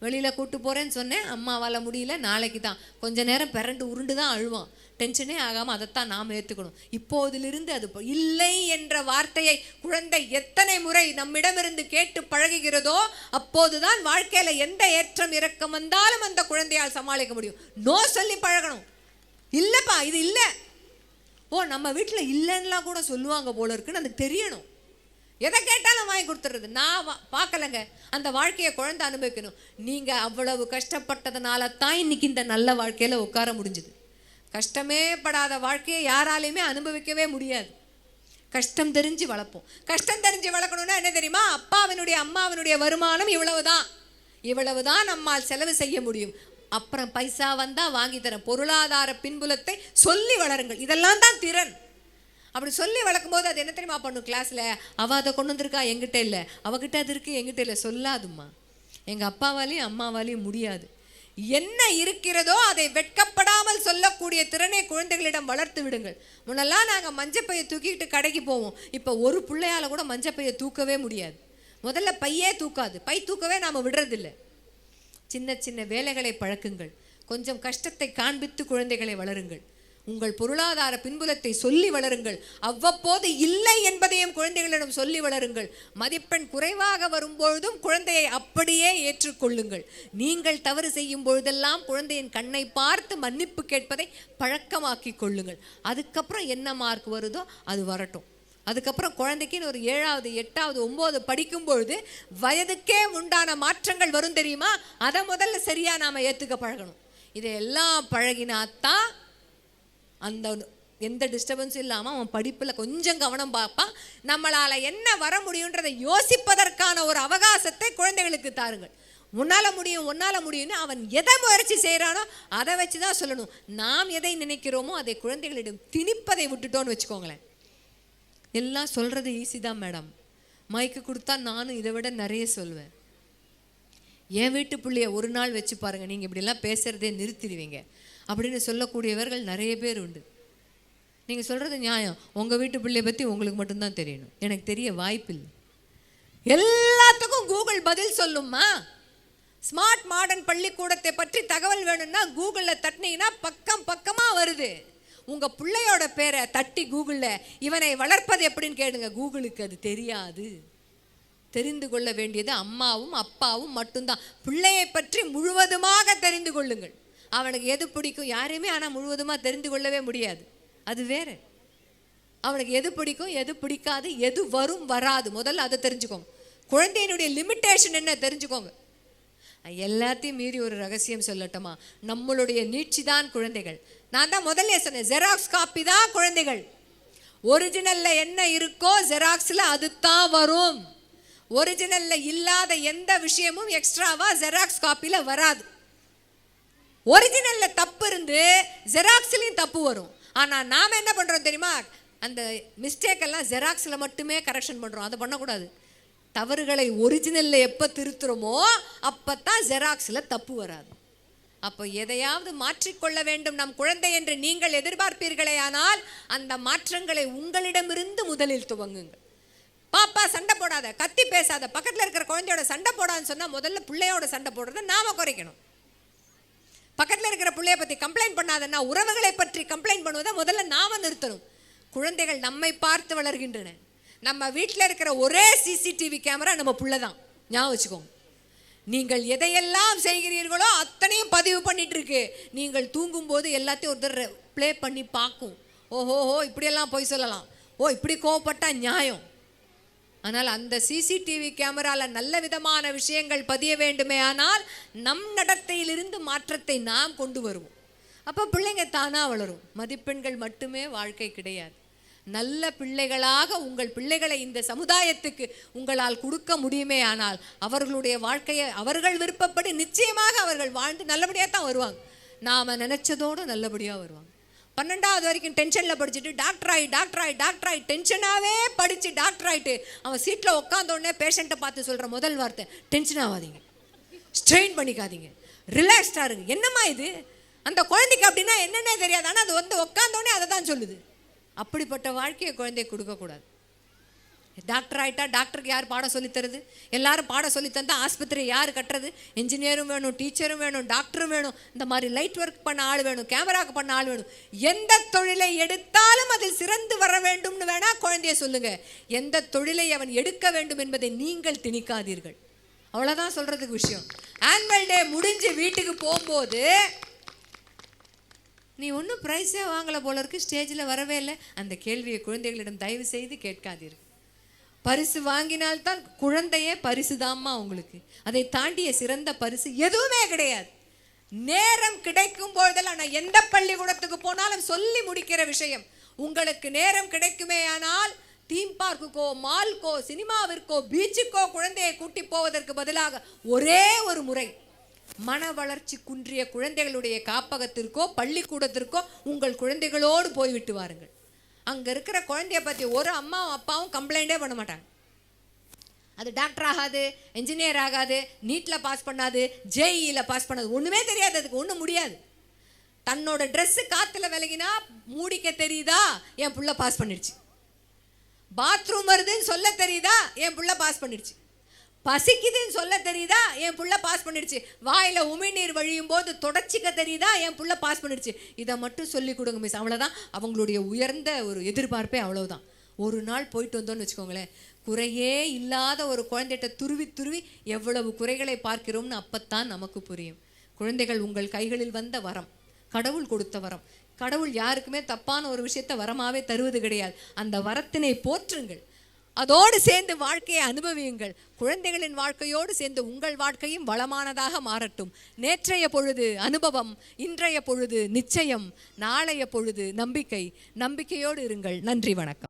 வெளியில் கூட்டு போகிறேன்னு சொன்னேன், அம்மாவால் முடியல, நாளைக்கு தான், கொஞ்ச நேரம் பிறண்டு உருண்டு தான் அழுவான், டென்ஷனே ஆகாமல் அதைத்தான் நாம் ஏற்றுக்கணும். இப்போதிலிருந்து அது இல்லை என்ற வார்த்தையை குழந்தை எத்தனை முறை நம்மிடமிருந்து கேட்டு பழகுகிறதோ அப்போதுதான் வாழ்க்கையில் எந்த ஏற்றம் இறக்கம் வந்தாலும் அந்த குழந்தையால் சமாளிக்க முடியும். நோ சொல்லி பழகணும். இல்லைப்பா இது இல்லை, ஓ நம்ம வீட்டில் இல்லைன்னா கூட சொல்லுவாங்க போல இருக்குன்னு அதுக்கு தெரியணும். எதை கேட்டாலும் வாங்கி கொடுத்துறது. நான் பார்க்கலங்க, அந்த வாழ்க்கையை குழந்தை அனுபவிக்கணும். நீங்கள் அவ்வளவு கஷ்டப்பட்டதுனால தான் இன்னைக்கு இந்த நல்ல வாழ்க்கையில் உட்கார முடிஞ்சுது. கஷ்டமே படாத வாழ்க்கையை யாராலையுமே அனுபவிக்கவே முடியாது. கஷ்டம் தெரிஞ்சு வளர்ப்போம். கஷ்டம் தெரிஞ்சு வளர்க்கணும்னா என்ன தெரியுமா? அப்பாவினுடைய அம்மாவினுடைய வருமானம் இவ்வளவுதான் நம்மால் செலவு செய்ய முடியும், அப்புறம் பைசா வந்தால் வாங்கி தரேன், பொருளாதார பின்புலத்தை சொல்லி வளருங்கள். இதெல்லாம் தான் திறன். அப்படி சொல்லி வளர்க்கும் போது அது என்ன தெரியுமா பண்ணும்? கிளாஸில் அவள் அதை கொண்டு வந்திருக்கா, எங்கிட்ட இல்லை, அவகிட்ட அது இருக்குது, எங்கிட்ட இல்லை சொல்லாதும்மா. எங்கள் அப்பாவாலையும் அம்மாவாலையும் முடியாது. என்ன இருக்கிறதோ அதை வெட்கப்படாமல் சொல்லக்கூடிய திறனை குழந்தைகளிடம் வளர்த்து விடுங்கள். முன்னெல்லாம் நாங்கள் மஞ்சப்பையை தூக்கிக்கிட்டு கடைக்கு போவோம், இப்போ ஒரு பிள்ளையால் கூட மஞ்சப்பையை தூக்கவே முடியாது. முதல்ல பையே தூக்காது, பை தூக்கவே நாம் விடுறதில்லை. சின்ன சின்ன வேலைகளை பழக்குங்கள், கொஞ்சம் கஷ்டத்தை காண்பித்து குழந்தைகளை வளருங்கள், உங்கள் பொருளாதார பின்புலத்தை சொல்லி வளருங்கள். அவ்வப்போது இல்லை என்பதையும் குழந்தைகளிடம் சொல்லி வளருங்கள். மதிப்பெண் குறைவாக வரும்பொழுதும் குழந்தையை அப்படியே ஏற்றுக்கொள்ளுங்கள். நீங்கள் தவறு செய்யும் பொழுதெல்லாம் குழந்தையின் கண்ணை பார்த்து மன்னிப்பு கேட்பதை பழக்கமாக்கி கொள்ளுங்கள். அதுக்கப்புறம் என்ன மார்க் வருதோ அது வரட்டும். அதுக்கப்புறம் குழந்தைக்குன்னு ஒரு 7வது 8வது 9வது படிக்கும் பொழுது வயதுக்கே உண்டான மாற்றங்கள் வரும் தெரியுமா? அதை முதல்ல சரியாக நாம் ஏற்றுக்க பழகணும். இதையெல்லாம் பழகினாத்தான் அந்த எந்த டிஸ்டர்பன்ஸும் இல்லாமல் அவன் படிப்பில் கொஞ்சம் கவனம் பார்ப்பான். நம்மளால் என்ன வர முடியுன்றதை யோசிப்பதற்கான ஒரு அவகாசத்தை குழந்தைகளுக்கு தாருங்கள். உன்னால் முடியும்னு அவன் எதை முயற்சி செய்கிறானோ அதை வச்சு தான் சொல்லணும். நாம் எதை நினைக்கிறோமோ அதை குழந்தைகளிடம் திணிப்பதை விட்டுட்டோன்னு வச்சுக்கோங்களேன். எல்லாம் சொல்கிறது ஈஸி தான் மேடம், மைக்கு கொடுத்தா நானும் இதை விட நிறைய சொல்வேன். என் வீட்டு பிள்ளைய ஒரு நாள் வச்சு பாருங்கள், நீங்கள் இப்படிலாம் பேசுகிறதே நிறுத்திடுவீங்க அப்படின்னு சொல்லக்கூடியவர்கள் நிறைய பேர் உண்டு. நீங்கள் சொல்கிறது நியாயம், உங்கள் வீட்டு பிள்ளையை பற்றி உங்களுக்கு மட்டும்தான் தெரியணும், எனக்கு தெரிய வாய்ப்பில்லை. எல்லாத்துக்கும் கூகுள் பதில் சொல்லுமா? ஸ்மார்ட் மாடர்ன் பள்ளிக்கூடத்தை பற்றி தகவல் வேணும்னா கூகுளில் தட்டினீங்கன்னா பக்கமாக வருது. உங்கள் பிள்ளையோட பேரை தட்டி கூகுளில் இவனை வளர்ப்பது எப்படின்னு கேளுங்க, கூகுளுக்கு அது தெரியாது. தெரிந்து கொள்ள வேண்டியது அம்மாவும் அப்பாவும் மட்டும்தான். பிள்ளையை பற்றி முழுவதுமாக தெரிந்து கொள்ளுங்கள். அவனுக்கு எது பிடிக்கும் யாரையுமே ஆனால் முழுவதுமாக தெரிந்து கொள்ளவே முடியாது, அது வேறு. அவனுக்கு எது பிடிக்கும் எது பிடிக்காது, எது வரும் வராது, முதல்ல அதை தெரிஞ்சுக்கோங்க. குழந்தையினுடைய லிமிட்டேஷன் என்ன தெரிஞ்சுக்கோங்க. எல்லாத்தையும் மீறி ஒரு ரகசியம் சொல்லட்டுமா? நம்மளுடைய நீட்சி தான் குழந்தைகள். நான் தான் முதல்ல சொன்னேன், ஜெராக்ஸ் காப்பி தான் குழந்தைகள். ஒரிஜினல்ல என்ன இருக்கோ ஜெராக்ஸ்ல அது தான் வரும். ஒரிஜினல்ல இல்லாத எந்த விஷயமும் எக்ஸ்ட்ராவா ஜெராக்ஸ் காப்பில வராது. ஒரிஜினல்ல தப்பு இருந்து ஜெராக்ஸ்லயும் தப்பு வரும். ஆனா நாம என்ன பண்றோம் தெரியுமா? அந்த மிஸ்டேக் எல்லாம் ஜெராக்ஸ்ல மட்டுமே கரெக்ஷன் பண்றோம். அதை பண்ணக்கூடாது. தவறுகளை ஒரிஜினல்ல எப்ப திருத்துறோமோ அப்பத்தான் ஜெராக்ஸ்ல தப்பு வராது. அப்போ எதையாவது மாற்றிக்கொள்ள வேண்டும் நம் குழந்தை என்று நீங்கள் எதிர்பார்ப்பீர்களே, ஆனால் அந்த மாற்றங்களை உங்களிடமிருந்து முதலில் துவங்குங்கள். பாப்பா சண்டை போடாத, கத்தி பேசாத, பக்கத்தில் இருக்கிற குழந்தையோட சண்டை போடான்னு சொன்னா முதல்ல பிள்ளையோட சண்டை போடுறத நாம குறைக்கணும். பக்கத்தில் இருக்கிற பிள்ளைய பத்தி கம்ப்ளைண்ட் பண்ணாதன்னா உறவுகளை பற்றி கம்ப்ளைண்ட் பண்ணுவதை முதல்ல நாம நிறுத்தணும். குழந்தைகள் நம்மை பார்த்து வளர்கின்றன. நம்ம வீட்டில் இருக்கிற ஒரே சிசிடிவி கேமரா நம்ம புள்ள தான். ஞாபகம் வச்சுக்கோங்க. நீங்கள் எதையெல்லாம் செய்கிறீர்களோ அத்தனையும் பதிவு பண்ணிட்டு இருக்கு. நீங்கள் தூங்கும் போது எல்லாத்தையும் ஒருத்தர் ப்ளே பண்ணி பார்க்கும். ஓஹோஹோ இப்படியெல்லாம் போய் சொல்லலாம், ஓ இப்படி கோவப்பட்டா நியாயம். ஆனால் அந்த சிசிடிவி கேமரால நல்ல விதமான விஷயங்கள் பதிய வேண்டுமே, ஆனால் நம் நடத்தையிலிருந்து மாற்றத்தை நாம் கொண்டு வருவோம். அப்போ பிள்ளைங்க தானா வளரும். மதிப்பெண்கள் மட்டுமே வாழ்க்கை கிடையாது. நல்ல பிள்ளைகளாக உங்கள் பிள்ளைகளை இந்த சமுதாயத்துக்கு உங்களால் கொடுக்க முடியுமே, ஆனால் அவர்களுடைய வாழ்க்கையை அவர்கள் விருப்பப்படி நிச்சயமாக அவர்கள் வாழ்ந்து நல்லபடியாக தான் வருவாங்க. நாம் நினச்சதோடு நல்லபடியாக வருவாங்க. 12வது வரைக்கும் டென்ஷனில் படிச்சுட்டு டாக்டர் ஆகி டென்ஷனாகவே படித்து டாக்டர் ஆகிட்டு அவன் சீட்டில் உட்காந்தோடனே பேஷண்ட்டை பார்த்து சொல்கிற முதல் வார்த்தை, டென்ஷன் ஆகாதீங்க, ஸ்ட்ரெயின் பண்ணிக்காதீங்க, ரிலாக்ஸ்டாக இருங்க. என்னம்மா இது? அந்த குழந்தைக்கு அப்படின்னா என்னென்ன தெரியாது, ஆனால் அது வந்து உட்காந்தோடனே அதை தான் சொல்லுது. அப்படிப்பட்ட வாழ்க்கையை குழந்தைய கொடுக்கக்கூடாது. டாக்டர் ஆகிட்டா டாக்டருக்கு யார் பாடம் சொல்லித்தருது? எல்லாரும் பாடம் சொல்லி தந்தா ஆஸ்பத்திரி யார் கட்டுறது? இன்ஜினியரும் வேணும், டீச்சரும் வேணும், டாக்டரும் வேணும், இந்த மாதிரி லைட் ஒர்க் பண்ண ஆள் வேணும், கேமராக்கு பண்ண ஆள் வேணும். எந்த தொழிலை எடுத்தாலும் அதில் சிறந்து வர வேண்டும்னு வேணா குழந்தைய சொல்லுங்க. எந்த தொழிலை அவன் எடுக்க வேண்டும் என்பதை நீங்கள் திணிக்காதீர்கள். அவ்வளோதான் சொல்றதுக்கு விஷயம். ஆனுவல் டே முடிஞ்சு வீட்டுக்கு போகும்போது நீ ஒன்றும் ப்ரைஸே வாங்கலை போல இருக்கு, ஸ்டேஜில் வரவே இல்லை, அந்த கேள்வியை குழந்தைகளிடம் தயவு செய்து கேட்காதீர்கள். பரிசு வாங்கினால்தான் குழந்தையே பரிசு தாம்மா உங்களுக்கு. அதை தாண்டிய சிறந்த பரிசு எதுவுமே கிடையாது. நேரம் கிடைக்கும் பொழுதெல்லாம் நான் எந்த பள்ளிக்கூடத்துக்கு போனாலும் சொல்லி முடிக்கிற விஷயம், உங்களுக்கு நேரம் கிடைக்குமே ஆனால் தீம் பார்க்குக்கோ, மால்கோ, சினிமாவிற்கோ, பீச்சுக்கோ குழந்தையை கூட்டி போவதற்கு பதிலாக ஒரே ஒரு முறை மன வளர்ச்சி குன்றிய குழந்தைகளுடைய காப்பகத்திற்கோ பள்ளிக்கூடத்திற்கோ உங்கள் குழந்தைகளோடு போய்விட்டு வாருங்கள். அங்கே இருக்கிற குழந்தைய பற்றி ஒரு அம்மாவும் அப்பாவும் கம்ப்ளைண்டே பண்ண மாட்டாங்க. அது டாக்டர் ஆகாது, என்ஜினியர் ஆகாது, நீட்டில் பாஸ் பண்ணாது, ஜேஇயில் பாஸ் பண்ணாது, ஒன்றுமே தெரியாது, அதுக்கு ஒன்றும் முடியாது. தன்னோட ட்ரெஸ்ஸு காற்றுல விலகினா மூடிக்க தெரியுதா, என் புள்ள பாஸ் பண்ணிடுச்சு. பாத்ரூம் வருதுன்னு சொல்ல தெரியுதா, என் புள்ள பாஸ் பண்ணிடுச்சு. பசிக்குதுன்னு சொல்ல தெரியுதா, என் புள்ள பாஸ் பண்ணிடுச்சு. வாயில உமிழ்நீர் வழியும் போது தொடச்சிக்க தெரியுதா, என் புள்ள பாஸ் பண்ணிடுச்சு. இதை மட்டும் சொல்லி கொடுங்க மிஸ். அவ்வளோதான் அவங்களுடைய உயர்ந்த ஒரு எதிர்பார்ப்பே, அவ்வளோதான். ஒரு நாள் போயிட்டு வந்தோன்னு வச்சுக்கோங்களேன், குறையே இல்லாத ஒரு குழந்தைகிட்ட துருவி துருவி எவ்வளவு குறைகளை பார்க்கிறோம்னு அப்பத்தான் நமக்கு புரியும். குழந்தைகள் உங்கள் கைகளில் வந்த வரம், கடவுள் கொடுத்த வரம். கடவுள் யாருக்குமே தப்பான ஒரு விஷயத்தை வரமாவே தருவது கிடையாது. அந்த வரத்தினை போற்றுங்கள், அதோடு சேர்ந்து வாழ்க்கையை அனுபவியுங்கள். குழந்தைகளின் வாழ்க்கையோடு சேர்ந்து உங்கள் வாழ்க்கையும் வளமானதாக மாறட்டும். நேற்றைய பொழுது அனுபவம், இன்றைய பொழுது நிச்சயம், நாளைய பொழுது நம்பிக்கை. நம்பிக்கையோடு இருங்கள். நன்றி, வணக்கம்.